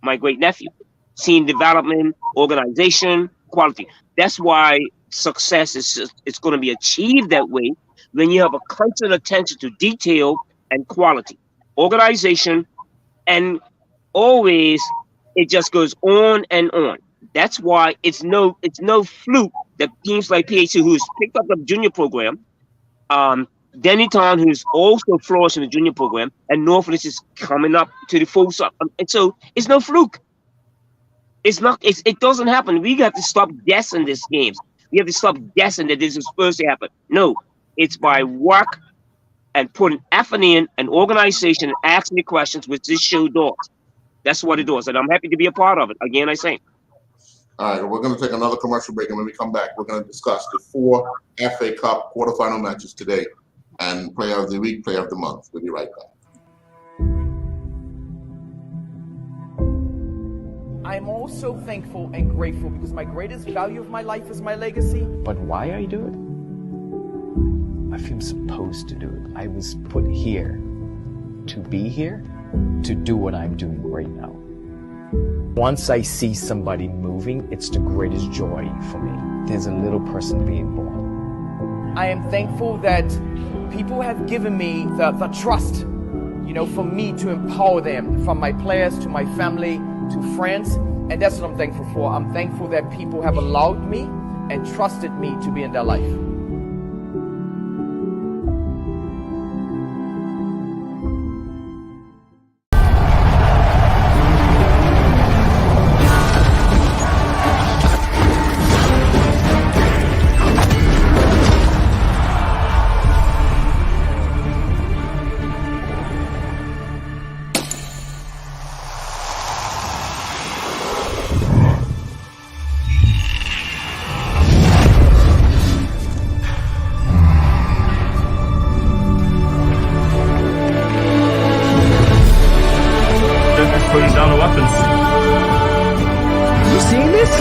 my great nephew, seeing development, organization, quality. That's why success is going to be achieved that way when you have a constant attention to detail and quality, organization, and always it just goes on and on. That's why it's no fluke that teams like PHC, who's picked up the junior program, Denny Town, who's also flourishing in the junior program, and Norfolk is coming up to the full sub. And so it's no fluke. It doesn't happen. We have to stop guessing these games. We have to stop guessing that this is supposed to happen. No, it's by work and putting effort in an organization and asking the questions, which this show does. That's what it does. And I'm happy to be a part of it. Again, I say. All right, we're going to take another commercial break, and when we come back, we're going to discuss the 4 FA Cup quarterfinal matches today and Player of the Week, Player of the Month. We'll be right back. I'm also thankful and grateful because my greatest value of my life is my legacy. But why I do it? I feel supposed to do it. I was put here to be here, to do what I'm doing right now. Once I see somebody moving, it's the greatest joy for me. There's a little person being born. I am thankful that people have given me the trust, for me to empower them, from my players to my family to friends. And that's what I'm thankful for. I'm thankful that people have allowed me and trusted me to be in their life. Putting down the weapons. You seeing this?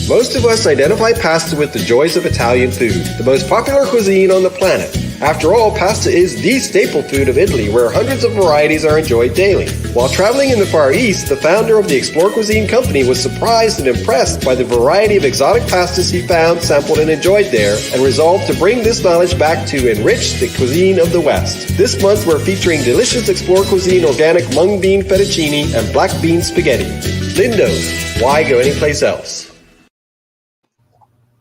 Most of us identify pasta with the joys of Italian food, the most popular cuisine on the planet. After all, pasta is the staple food of Italy, where hundreds of varieties are enjoyed daily. While traveling in the Far East, the founder of the Explore Cuisine company was surprised and impressed by the variety of exotic pastas he found, sampled, and enjoyed there, and resolved to bring this knowledge back to enrich the cuisine of the West. This month, we're featuring delicious Explore Cuisine organic mung bean fettuccine and black bean spaghetti. Lindo's, why go anyplace else?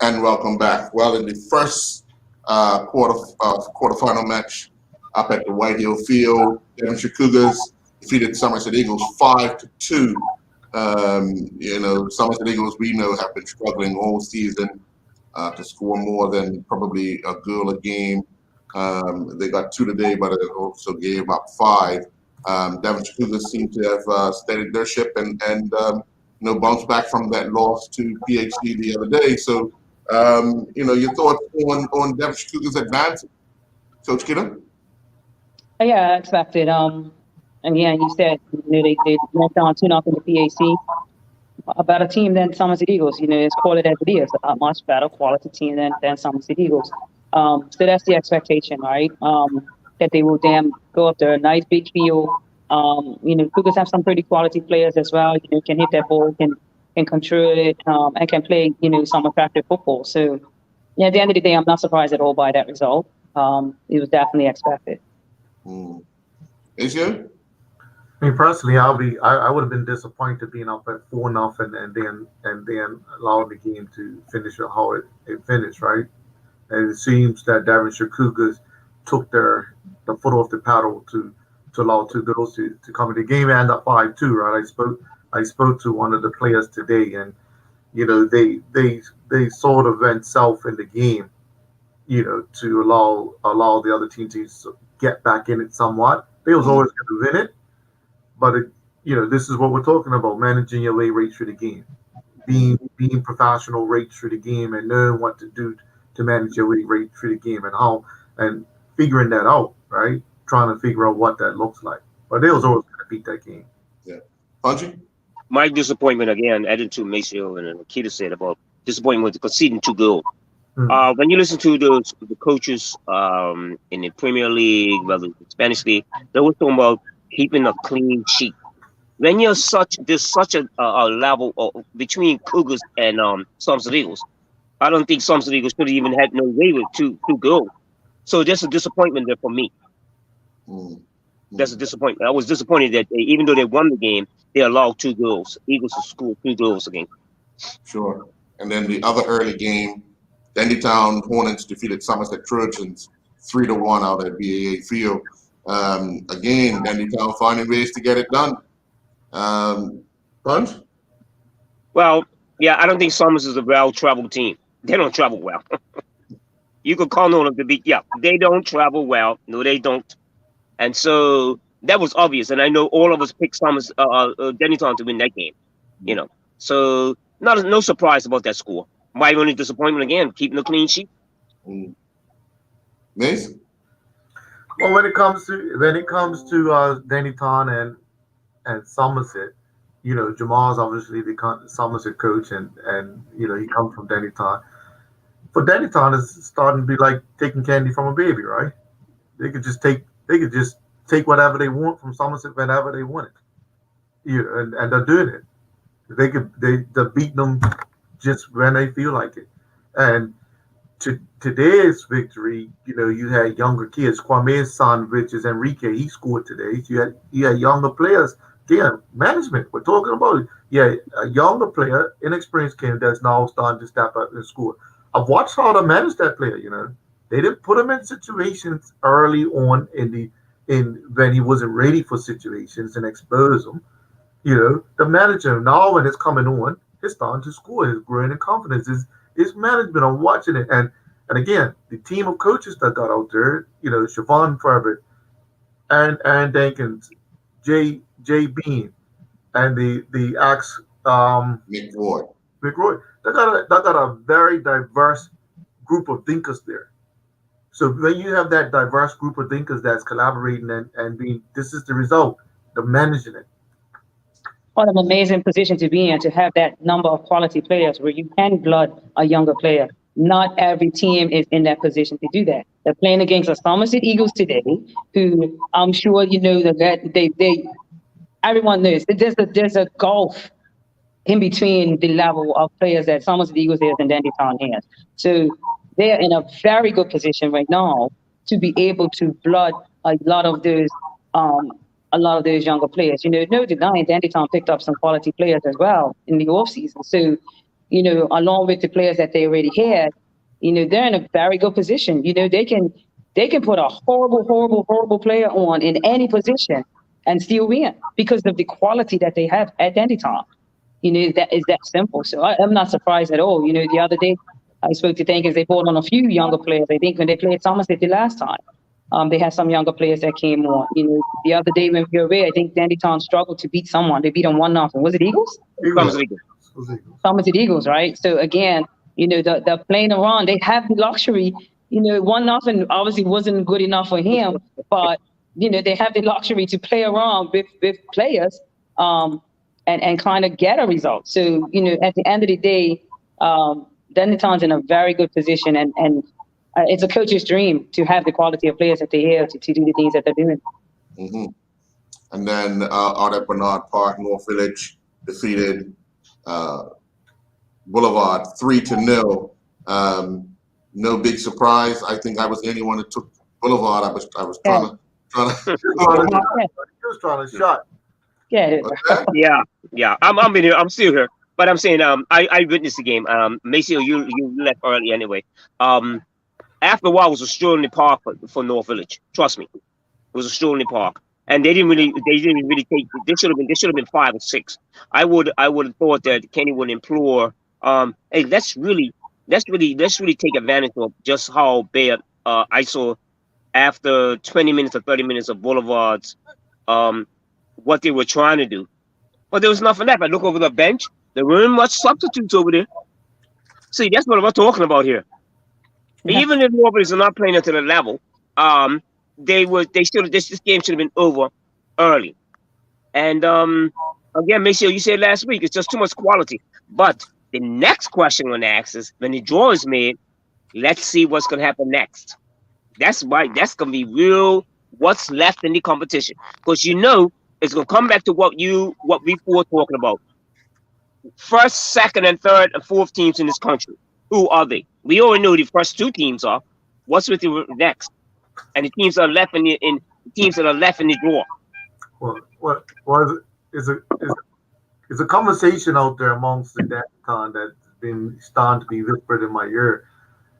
And welcome back. Well, in the first quarterfinal match, up at the White Hill Field. Devonshire Cougars defeated Somerset Eagles 5-2. Somerset Eagles, we know, have been struggling all season to score more than probably a goal a game. They got 2 today, but it also gave up 5. Devonshire Cougars seem to have steadied their ship and bounced back from that loss to PHC the other day. So, your thoughts on Devonshire Cougars advancing, Coach Kidder? Yeah, I expected. And yeah, you said they went down 2-0 in the PAC. A better team than Somerset Eagles. Let's call it as it is. A much better quality team than Somerset Eagles. So that's the expectation, right? That they will go up there, a nice big field. Cougars have some pretty quality players as well. Can hit that ball, can control it, and can play, some attractive football. So, yeah, at the end of the day, I'm not surprised at all by that result. It was definitely expected. Is you? I mean, personally, I would have been disappointed being up at 4-0 and then allowing the game to finish how it finished, right? And it seems that Devonshire Cougars took the foot off the pedal to allow 2 goals to come in. The game ended up 5-2, right? I spoke to one of the players today, and they sort of went south in the game, to allow the other team to get back in it somewhat. They was always going to win it, but this is what we're talking about: managing your way right through the game, being professional right through the game, and knowing what to do to manage your way right through the game, and figuring that out, right? Trying to figure out what that looks like. But they was always going to beat that game. Yeah. Anji? My disappointment, again, added to Maceo and Akita said about disappointment with conceding 2 goals. When you listen to the coaches in the Premier League, whether it's the Spanish League, they were talking about keeping a clean sheet. When there's such a level between Cougars and Somerset Eagles, I don't think Somerset Eagles should have even had no way with two goals. So there's a disappointment there for me. That's a disappointment. I was disappointed that even though they won the game, they allowed 2 goals. Eagles to score 2 goals again. Sure. And then the other early game, Dandytown Hornets defeated Somerset Trojans 3-1 out at BAA Field. Again, Dandytown finding ways to get it done. Punch? Well, yeah, I don't think Somers is a well-traveled team. They don't travel well. You could call on them to be, they don't travel well. No, they don't. And so that was obvious. And I know all of us picked Dandytown to win that game, So no surprise about that score. My only disappointment, again, keeping a clean sheet. Mace? Well, when it comes to Dandytown and Somerset, Jamal's obviously the Somerset coach, and he comes from Dandytown. For Dandytown, it's starting to be like taking candy from a baby, right? They could just take whatever they want from Somerset whenever they want it. And they're doing it. They're beating them just when they feel like it. And today's victory, you had younger kids. Kwame's son, which is Enrique, he scored today. You had younger players. Again, management, we're talking about. Yeah, a younger player, inexperienced kid that's now starting to step up and score. I've watched how to manage that player. They didn't put him in situations early on when he wasn't ready for situations and expose him. The manager now, when it's coming on, he's starting to score. He's growing in confidence. His management, I'm watching it. And again, the team of coaches that got out there, Siobhan Ferbert, and Aaron Dankins, Jay Bean, and the ex Mick Roy. They got a very diverse group of thinkers there. So when you have that diverse group of thinkers that's collaborating and being, this is the result, the managing it. What an amazing position to be in, to have that number of quality players where you can blood a younger player. Not every team is in that position to do that. They're playing against the Somerset Eagles today, who I'm sure that they everyone knows that there's a gulf in between the level of players that Somerset Eagles has and Dandytown has. So they're in a very good position right now to be able to blood a lot of those younger players. No denying Dandytown picked up some quality players as well in the offseason. So, along with the players that they already had, they're in a very good position. They can they can put a horrible player on in any position and still win because of the quality that they have at any time. You know, that is that simple. So I'm not surprised at all. You know, the other day I spoke to Tankers, they brought on a few younger players. I think when they played Somerset the last time, they had some younger players that came on. You know, the other day when we were away, I think Dandy Town struggled to beat someone. They beat them 1-0. Was it Eagles? Somerset Eagles, right? So again, you know, the playing around, they have the luxury. You know, 1-0 obviously wasn't good enough for him, but you know, they have the luxury to play around with players and kind of get a result. So, you know, at the end of the day, Dandy Town's in a very good position, and it's a coach's dream to have the quality of players that they have to do the things that they're doing. Mm-hmm. And then out at Bernard Park, North Village defeated Boulevard 3-0. No big surprise. I think I was the only one that took Boulevard. I was trying to shot. Yeah. I'm in here. I'm still here. But I'm saying, I witnessed the game. Maceo, you left early anyway. After a while, it was a stroll in the park for North Village. Trust me, it was a stroll in the park, and they didn't really take. They should have been 5 or 6. I would have thought that Kenny would implore, hey, let's really take advantage of just how bad I saw after 20 minutes or 30 minutes of Boulevard's what they were trying to do. But there was nothing left. I look over the bench. There weren't much substitutes over there. See, that's what we're talking about here. Yeah. Even if Northridge are not playing at the level, this game should have been over early. And again, Maceo, you said last week, it's just too much quality. But the next question when asked is, when the draw is made, let's see what's going to happen next. That's going to be real, what's left in the competition. Because you know, it's going to come back to what we were talking about. First, second, and third, and fourth teams in this country. Who are they? We already know the first 2 teams are. What's with the next? And the teams that are left in the draw. Well, it's a conversation out there amongst the DEFCON that's been starting to be whispered in my ear.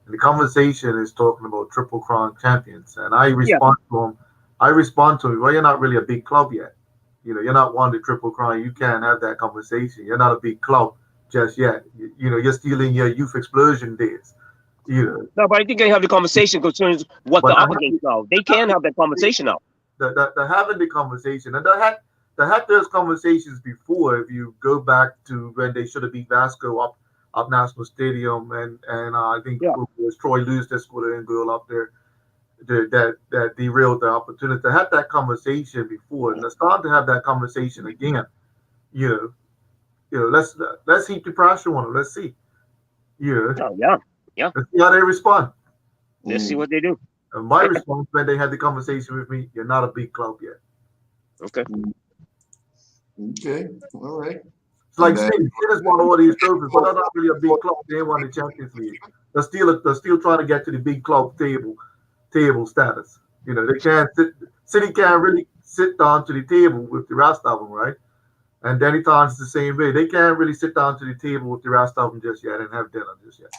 And the conversation is talking about Triple Crown champions. And I respond to him. Well, you're not really a big club yet. You know, you're not one to Triple Crown. You can't have that conversation. You're not a big club just yet. You know, you're still in your youth explosion days. You know. No, but I think they have the conversation concerning what the other games are. They can have that conversation now. They're having the conversation, and they had those conversations before. If you go back to when they should have beat Vasco up National Stadium, and I think it was Troy Lewis that scored an goal up there. That derailed the opportunity. They had that conversation before, and they're starting to have that conversation again. You know, let's heap the pressure on them. Let's see. Yeah. Let's see how they respond. Let's see what they do. And my response when they had the conversation with me, you're not a big club yet. Okay. Okay. All right. It's like City has won all these trophies, but they're not really a big club. They won the Champions League. They're still trying to get to the big club table status. You know, they can't City can't really sit down to the table with the rest of them, right? And Danny Town's the same way. They can't really sit down to the table with the rest of them just yet and have dinner just yet.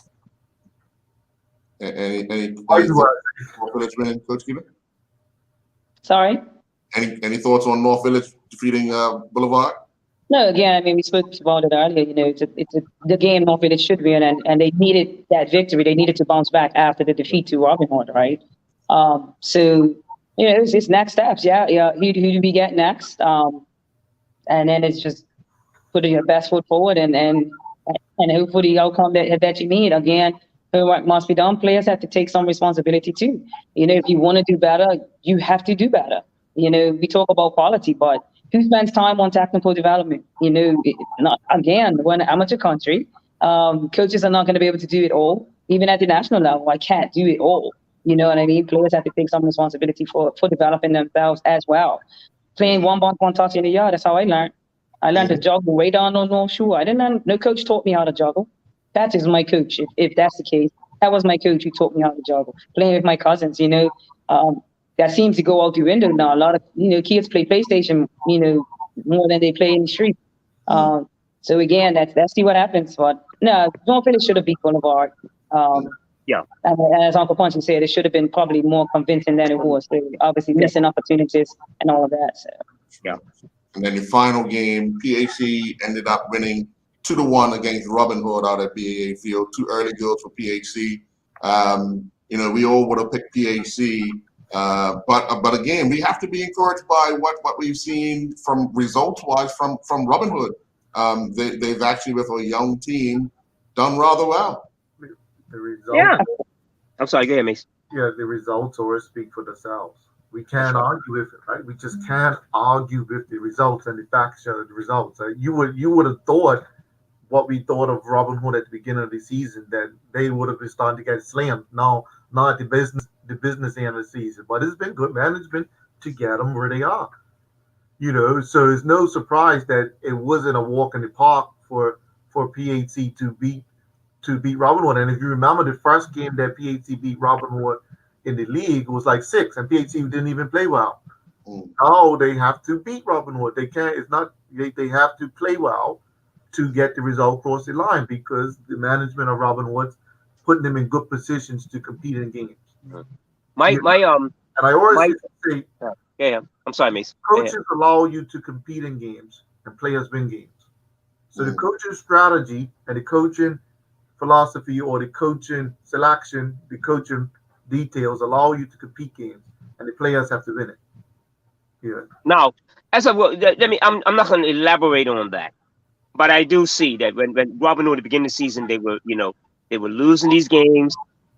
Any North Village man, Coach Keeler? Sorry? Any thoughts on North Village defeating Boulevard? No, again, I mean, we spoke about it earlier. You know, it's the game North Village should win, and they needed that victory. They needed to bounce back after the defeat to Robin Hood, right? So, you know, it's next steps. Yeah. Who do we get next? And then it's just putting your best foot forward and hope for the outcome that you need. Again, homework must be done. Players have to take some responsibility too. You know, if you want to do better, you have to do better. You know, we talk about quality, but who spends time on technical development? You know, we're an amateur country. Coaches are not going to be able to do it all. Even at the national level, I can't do it all. You know what I mean? Players have to take some responsibility for developing themselves as well. Playing one touch in the yard, that's how I learned. I learned to juggle way down on North Shore. I didn't learn, no coach taught me how to juggle. That is my coach, if that's the case. That was my coach who taught me how to juggle. Playing with my cousins, you know, that seems to go out the window now. A lot of, you know, kids play PlayStation, you know, more than they play in the street. So again, let's see what happens. But no, North Village should have beat Boulevard. Yeah. And as Uncle Punchy said, it should have been probably more convincing than it was. So obviously missing opportunities and all of that. So. Yeah. And then the final game, PHC ended up winning 2-1 against Robin Hood out at BAA Field. 2 early goals for PHC. You know, we all would have picked PHC, but again, we have to be encouraged by what we've seen from results-wise from Robin Hood. They've actually, with a young team, done rather well. The results, Yeah. I'm sorry, go ahead, Mace. yeah, the results always speak for themselves. We can't argue with it, right? We just can't argue with the results, and the facts show the results. You would have thought what we thought of Robin Hood at the beginning of the season, that they would have been starting to get slammed. No, not the business end of the season, but it's been good management to get them where they are. You know, so it's no surprise that it wasn't a walk in the park for PHC to beat Robin Hood. And if you remember, the first game that PHC beat Robin Hood in the league was like 6, and PHC didn't even play well. Now they have to beat Robin Hood. They can't. It's not. They have to play well to get the result across the line, because the management of Robin Hood's putting them in good positions to compete in games. And I always say, yeah, I'm sorry, Mace. Coaches allow you to compete in games, and players win games. So the coaching strategy and the coaching philosophy, or the coaching selection, the coaching details allow you to compete games, and the players have to win it. Yeah. Now, I'm not going to elaborate on that, but I do see that when Robin Hood at the beginning of the season, they were losing these games,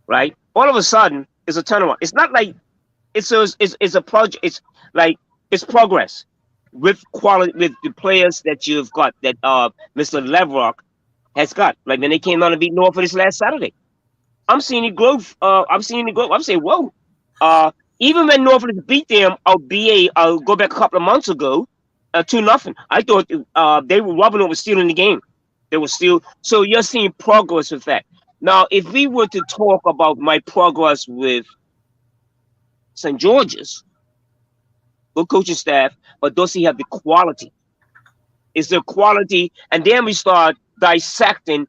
right? All of a sudden, it's a turnaround. It's not like it's a project. It's like it's progress with quality, with the players that you've got, that Mr. Levrock has got. Like when they came on to beat Norfolk this last Saturday, I'm seeing the growth. I'm saying, whoa. Even when Norfolk beat them, I'll go back a couple of months ago, 2-0. I thought Robin Hood was still in the game. They were still. So you're seeing progress with that. Now, if we were to talk about my progress with St. George's, good coaching staff, but does he have the quality? Is there quality? And then we start dissecting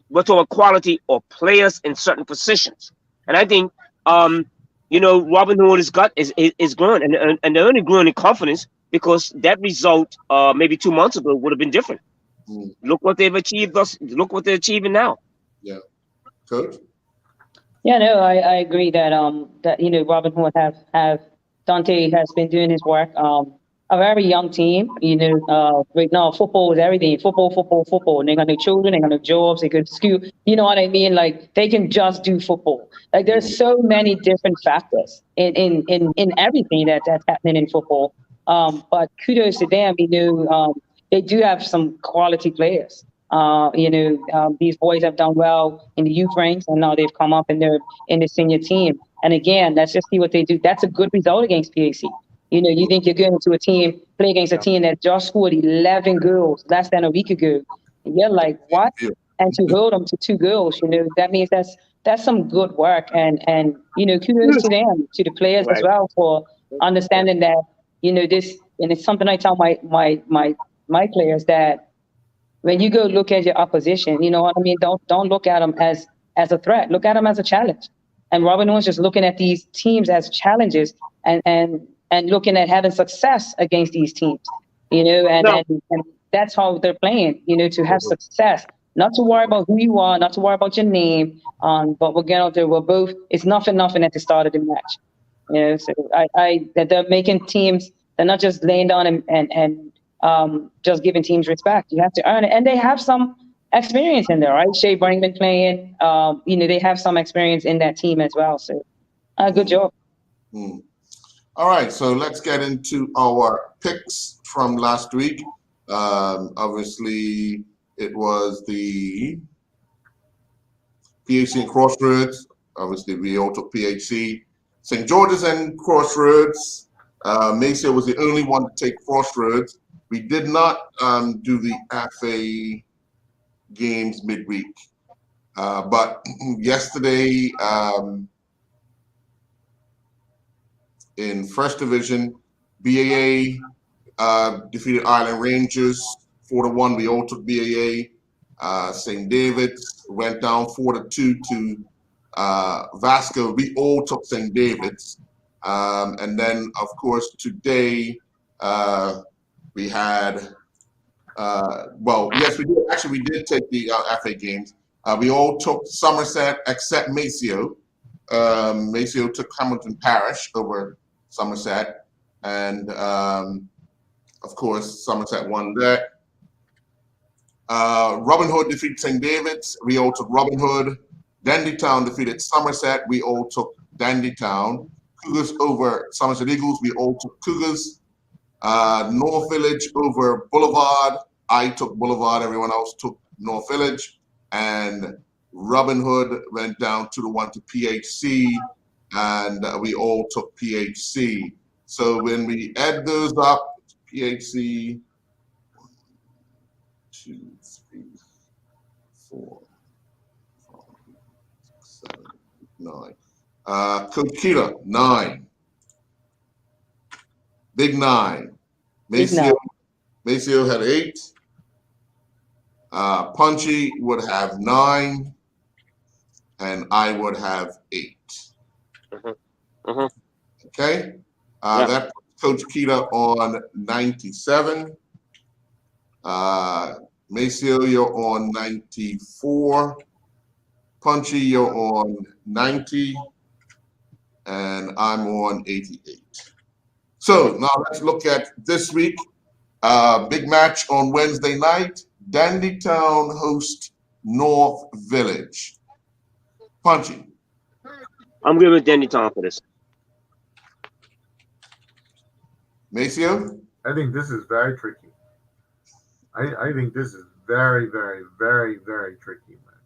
what sort of quality or players in certain positions. And I think, Robin Hood is growing, and they're only growing in confidence because that result maybe 2 months ago would have been different. Look what they've achieved. Look what they're achieving now. Yeah, Coach. Yeah, no, I agree that Robin Hood have Dante has been doing his work. A very young team, right now football is everything. Football. They got no children, they got no jobs, they go to school. You know what I mean? Like they can just do football. Like there's so many different factors in everything that's happening in football. But kudos to them. They do have some quality players. These boys have done well in the youth ranks, and now they've come up in the senior team. And again, let's just see what they do. That's a good result against PAC. You think you're going to play against a team that just scored 11 goals less than a week ago. And you're like, what? And to hold them to 2 goals, that means that's some good work. And kudos to them, to the players as well, for understanding that, this, and it's something I tell my players, that when you go look at your opposition, you know what I mean? Don't look at them as a threat. Look at them as a challenge. And Robin Hood's just looking at these teams as challenges and looking at having success against these teams, and that's how they're playing, to have success, not to worry about who you are, not to worry about your name, but we're getting out there. We're both, it's nothing at the start of the match, so that they're making teams, they're not just laying down and just giving teams respect. You have to earn it. And they have some experience in there, right? Shea Brinkman playing, they have some experience in that team as well. So good job. All right, so let's get into our picks from last week. Obviously, it was the PHC and Crossroads. Obviously, we all took PHC. St. George's and Crossroads. Maceo was the only one to take Crossroads. We did not do the FA games midweek. But yesterday, in First Division, BAA defeated Island Rangers 4-1. We all took BAA. St. David's went down 4-2 to Vasco, we all took St. David's. And then, of course, today we had, well, yes, we did. Actually, we did take the FA games. We all took Somerset except Maceo. Maceo took Hamilton Parish over Somerset. And, of course, Somerset won that. Robin Hood defeated St. David's. We all took Robin Hood. Dandy Town defeated Somerset. We all took Dandy Town. Cougars over Somerset Eagles. We all took Cougars. North Village over Boulevard. I took Boulevard. Everyone else took North Village. And Robin Hood went down 2-1 to PHC. And we all took PHC. So when we add those up, PHC, 1, 2, 3, 4, 5, 6, 7, 9. Coach Keita, 9. Big 9. Maceo had 8. Punchy would have 9. And I would have 8. Okay? That puts Coach Keita on 97. Maceo, you're on 94. Punchy, you're on 90. And I'm on 88. So now let's look at this week. Big match on Wednesday night. Dandy Town host North Village. Punchy. I'm good with Dandy Town for this. Maceo? I think this is very tricky. I think this is very, very, very, very tricky, man.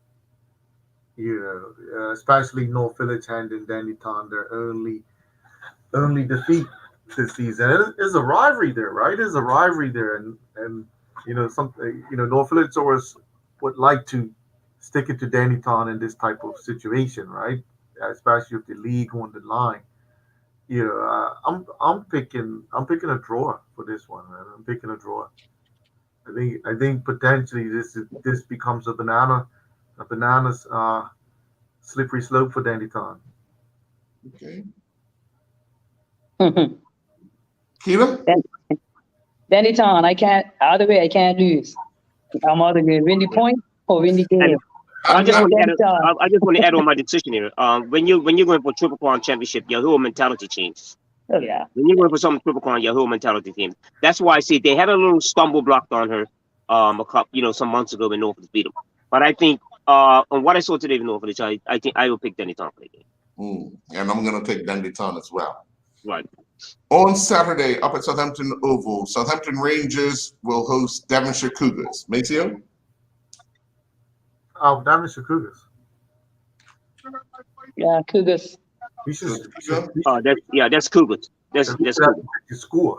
You know, especially North Village handing Dandy Town their only defeat this season. There's a rivalry there, right? There's a rivalry there, and you know, something. You know, North Village always would like to stick it to Dandy Town in this type of situation, right? Especially with the league on the line. You know, I'm picking a draw for this one, man. I'm picking a draw. I think potentially this becomes a banana's slippery slope for Dandy Town. Okay. Keita? Dandy Town, I can't lose. I'm either going to win the point or win the game. I just want to add on my decision here. When you're going for Triple Crown Championship, your whole mentality changes. Oh yeah. When you're going for some Triple Crown, your whole mentality changes. That's why I see they had a little stumble block on her, some months ago when Norfolk beat them. But I think on what I saw today with Norfolk, I think I will pick Dandy Town for the game. And I'm going to take Dandy Town as well. Right. On Saturday, up at Southampton Oval, Southampton Rangers will host Devonshire Cougars. Maceo? Oh, Devonshire Cougars. Yeah, Cougars. That's Cougars. That's Cougars. You score.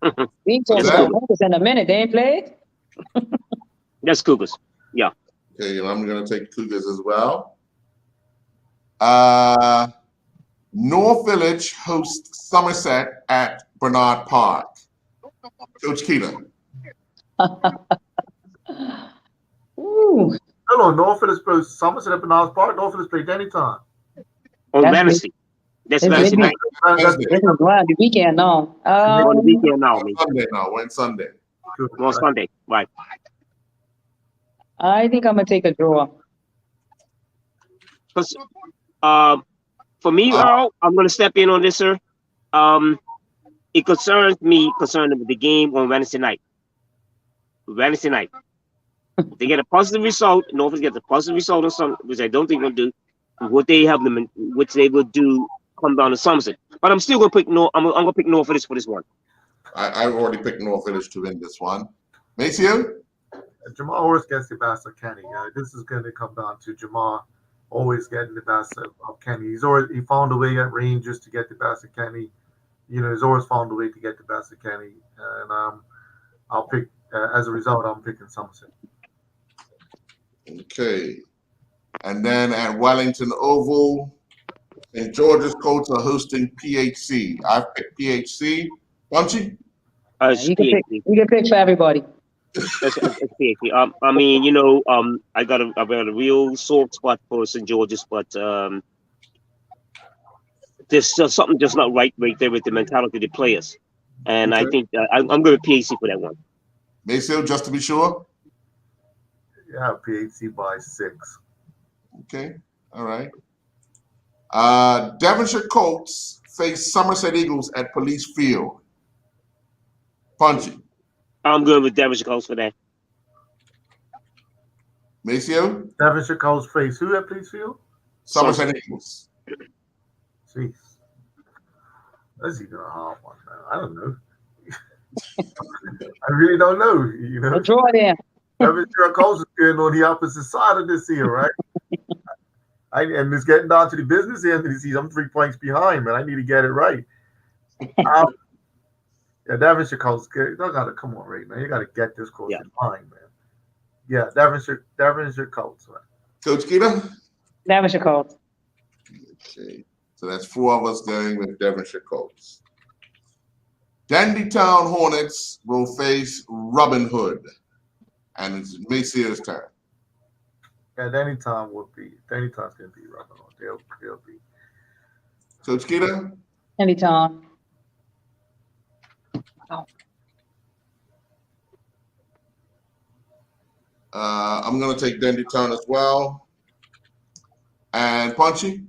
We ain't talking about Cougars in a minute. They ain't played. That's Cougars. Yeah. Okay, and I'm going to take Cougars as well. North Village hosts Somerset at Bernard Park. Coach Keita. Ooh. Hello, North Village plays Somerset at Bernard Park. North Village plays Dandy Town. On Wednesday. That's Wednesday night. The weekend now. On the weekend now. We're in Sunday. On Sunday, right. I think I'm going to take a draw. Because for me, Earl, I'm going to step in on this, sir. It concerns me concerning the game on Wednesday night. Wednesday night. They get a positive result. Norfolk gets a positive result on some, which I don't think they'll do. What they have them, which they will do, come down to Somerset. But I'm still going to pick I'm going to pick North Village for this one. I've already picked North Village to win this one. Maceo? Jamal always gets the best of Kenny. This is going to come down to Jamal always getting the best of Kenny. He found a way at Rangers to get the best of Kenny. You know, he's always found a way to get the best of Kenny. And I'll pick, as a result, I'm picking Somerset. Okay. And then at Wellington Oval, St. George's Colts are hosting PHC. I've picked PHC. Punchy? You can pick for everybody. That's PAC. I mean, you know, I've got a real soft spot for St. George's, but there's just something just not right there with the mentality of the players, and I Okay. think I'm going to PAC for that one. Maceo, just to be sure. Yeah, PHC by 6. Okay. All right. Devonshire Colts face Somerset Eagles at Police Field. Punchy. I'm going with Devonshire Colts for that. Maceo? Devonshire Colts face who at Police Field? Somerset Eagles. Jeez. That's even a hard one, man. I don't know. I really don't know. You know, A draw there. Devonshire Colts is going on the opposite side of this here, right? And it's getting down to the business end of the season. I'm 3 points behind, man. I need to get it right. Yeah, Devonshire Colts. You gotta come on, Ray, man. You gotta get this close in line, man. Yeah, Devonshire Colts, man. Coach Keita? Devonshire Colts. Okay. So that's 4 of us going with Devonshire Colts. Dandytown Hornets will face Robin Hood. And it's Maceo's turn. Yeah, Dannytown's gonna be Robin Hood. They'll be. Coach Keita? Anytime. I'm going to take Dandytown as well. And Punchy?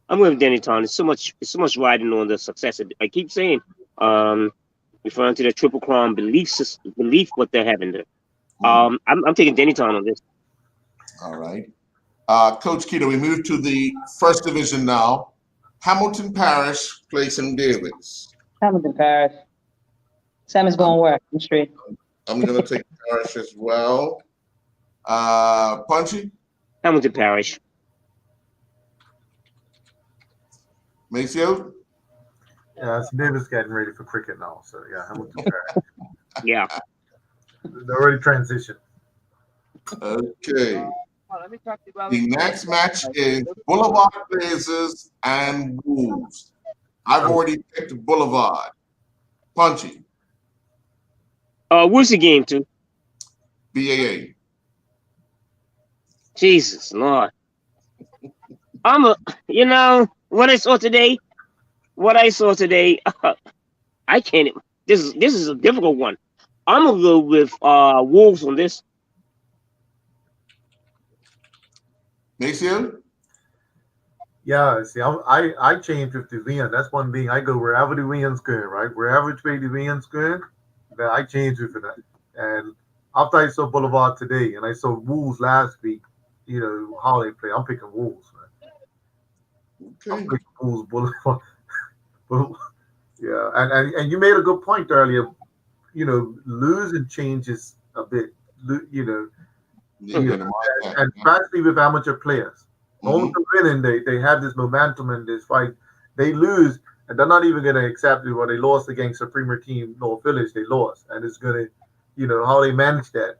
I'm with Dannytown. It's so much riding on the success. I keep saying, referring to the Triple Crown belief what they're having there. I'm taking Dannytown on this. All right. Coach Keita, we move to the first division now. Hamilton Parish plays St. David's. Hamilton Parish. Sammy's going to work. I'm straight. I'm going to take Parish as well. Punchy? Hamilton Parish. Maceo? Yeah, St. David's getting ready for cricket now. So yeah, Hamilton Parish. Yeah. They're already transitioned. Okay. The next match is Boulevard Blazers and Wolves. I've already picked Boulevard. Punchy. What's the game too? BAA. Jesus Lord. You know what I saw today. I can't. This is a difficult one. I'm gonna go with Wolves on this. Maceo? Yeah, see, I changed with the win. That's one thing. I go wherever the win's going, right? Wherever the win's going, then I change with that. And after I saw Boulevard today, and I saw Wolves last week, you know how they play. I'm picking Wolves, man. Okay. I'm picking Wolves Boulevard. Yeah, and you made a good point earlier. You know, losing changes a bit. You know. And especially with amateur players. Most of winning, they have this momentum in this fight. They lose, and they're not even going to accept it. When they lost against a premier team, North Village, they lost, and it's going to, you know, how they manage that.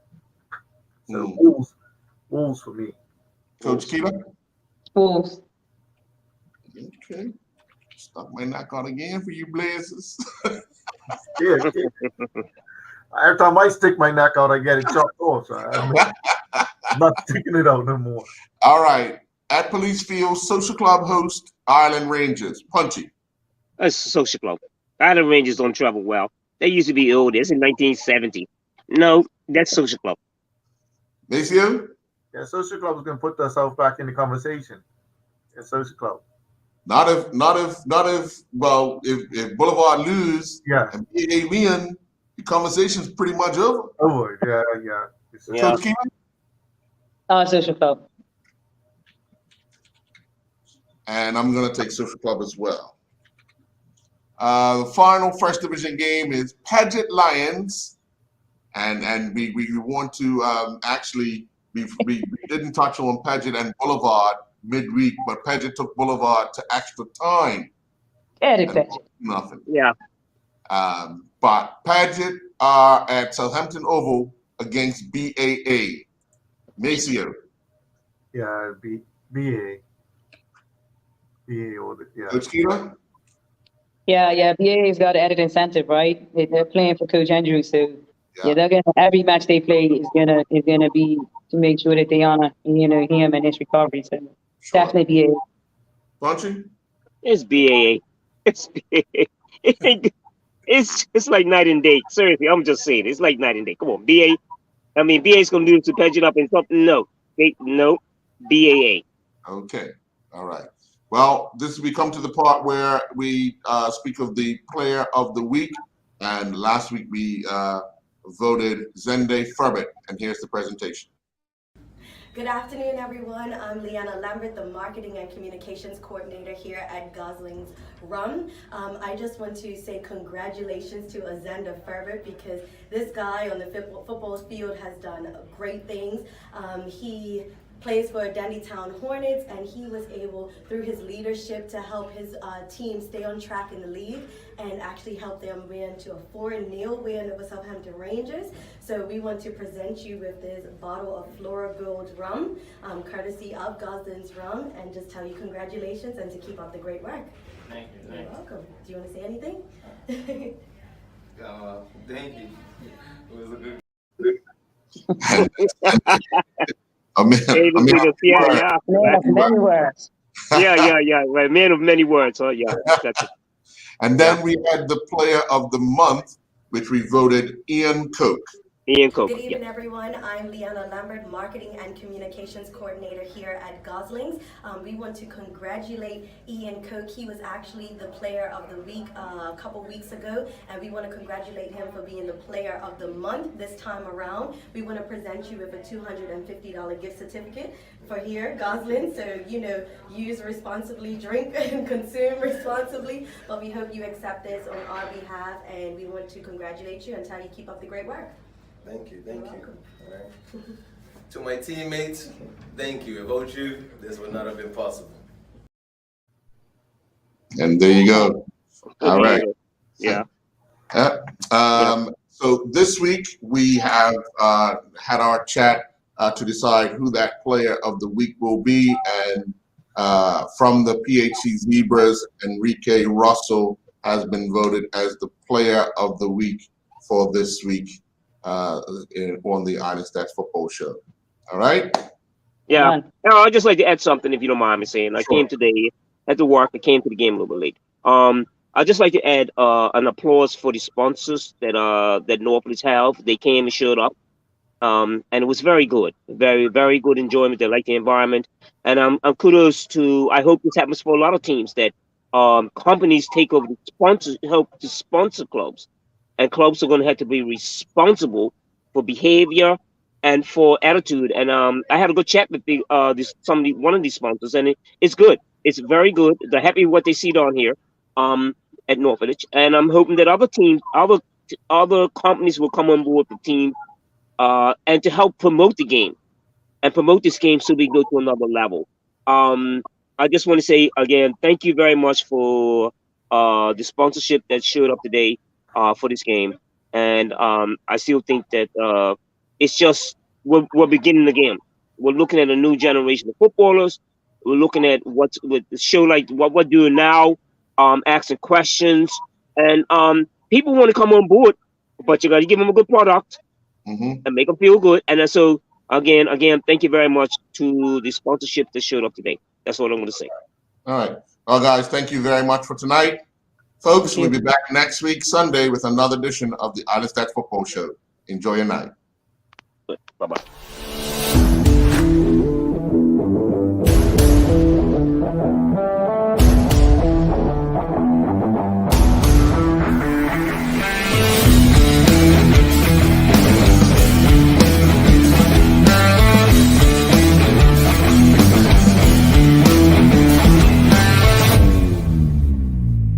So Wolves for me. Coach Keita? Wolves. Okay. Stuck my knock out again for you Blazers. Yeah. Every time I stick my neck out, I get it chopped off. So I'm not sticking it out no more. All right. At Police Field, Social Club host Ireland Rangers. Punchy. That's Social Club. Ireland Rangers don't travel well. They used to be old. It's in 1970. No, that's Social Club. Maceo? Yeah, Social Club is going to put themselves back in the conversation. It's Social Club. Not if Boulevard lose and BA win, the conversation's pretty much over. Over, yeah. Coach Keita? Social Club. And I'm going to take Social Club as well. The final first division game is Paget Lions. And we want to actually, we didn't touch on Paget and Boulevard midweek, but Paget took Boulevard to extra time. Nothing. Yeah. But Paget are at Southampton Oval against BAA. Maceo. Yeah, BA. Yeah. Coach Keita? Yeah. BA's got added incentive, right? They're playing for Coach Andrews, so Yeah, they're gonna every match they play is gonna be to make sure that they honor him and his recovery. So definitely BAA. Bunchy? It's BAA. It's BAA. It's like night and day. Seriously, I'm just saying, it's like night and day. Come on, BA. I mean, BA's gonna do it to patch it up and something. No, BAA. Okay, all right. Well, we come to the part where we speak of the player of the week, and last week we voted Zende Furbet, and here's the presentation. Good afternoon, everyone. I'm Leanna Lambert, the Marketing and Communications Coordinator here at Gosling's Rum. I just want to say congratulations to Zende Furbet because this guy on the football field has done great things. He plays for Dandytown Hornets, and he was able, through his leadership, to help his team stay on track in the league and actually help them win to a 4-0 win over Southampton Rangers. So we want to present you with this bottle of Flora Gold rum, courtesy of Gosling's Rum, and just tell you congratulations and to keep up the great work. Thank you. You're welcome. Do you want to say anything? Thank you. It was a good. Many words. Yeah. Right, man of many words. Oh, yeah. That's it. And then we had the player of the month, which we voted Ian Cook. Ian Cook. Good evening, everyone. I'm Leanna Lambert, Marketing and Communications Coordinator here at Gosling's. We want to congratulate Ian Cook. He was actually the player of the week a couple weeks ago, and we want to congratulate him for being the player of the month this time around. We want to present you with a $250 gift certificate for here, Gosling's. So, use responsibly, drink and consume responsibly. But we hope you accept this on our behalf, and we want to congratulate you and tell you keep up the great work. Thank you. All right. To my teammates, thank you. Without you, this would not have been possible. And there you go. All right. Yeah. So this week we have had our chat to decide who that player of the week will be, and from the PHC Zebras, Enrique Russell has been voted as the player of the week for this week on the Island Stats Football Show. All right? Yeah. I'd just like to add something, if you don't mind me saying. I came today, had to work, I came to the game a little bit late. I'd just like to add an applause for the sponsors that Northwoods have. They came and showed up. And it was very good. Very, very good enjoyment. They like the environment. And I'm kudos to, I hope this happens for a lot of teams, that companies take over the sponsors, help to sponsor clubs. And clubs are going to have to be responsible for behavior and for attitude. And I had a good chat with one of these sponsors, and it's good. It's very good. They're happy with what they see down here at North Village. And I'm hoping that other teams, other companies will come on board the team and to help promote the game and promote this game so we go to another level. I just want to say again, thank you very much for the sponsorship that showed up today for this game. And I still think that it's just we're beginning the game. We're looking at a new generation of footballers. We're looking at what's with the show, like what we're doing now, asking questions, and people want to come on board, but you got to give them a good product and make them feel good. And so again, thank you very much to the sponsorship that showed up today. That's what I'm going to say. All right. Well, guys, thank you very much for tonight. Folks, we'll be back next week, Sunday, with another edition of the Island Stats Football Show. Enjoy your night. Bye-bye.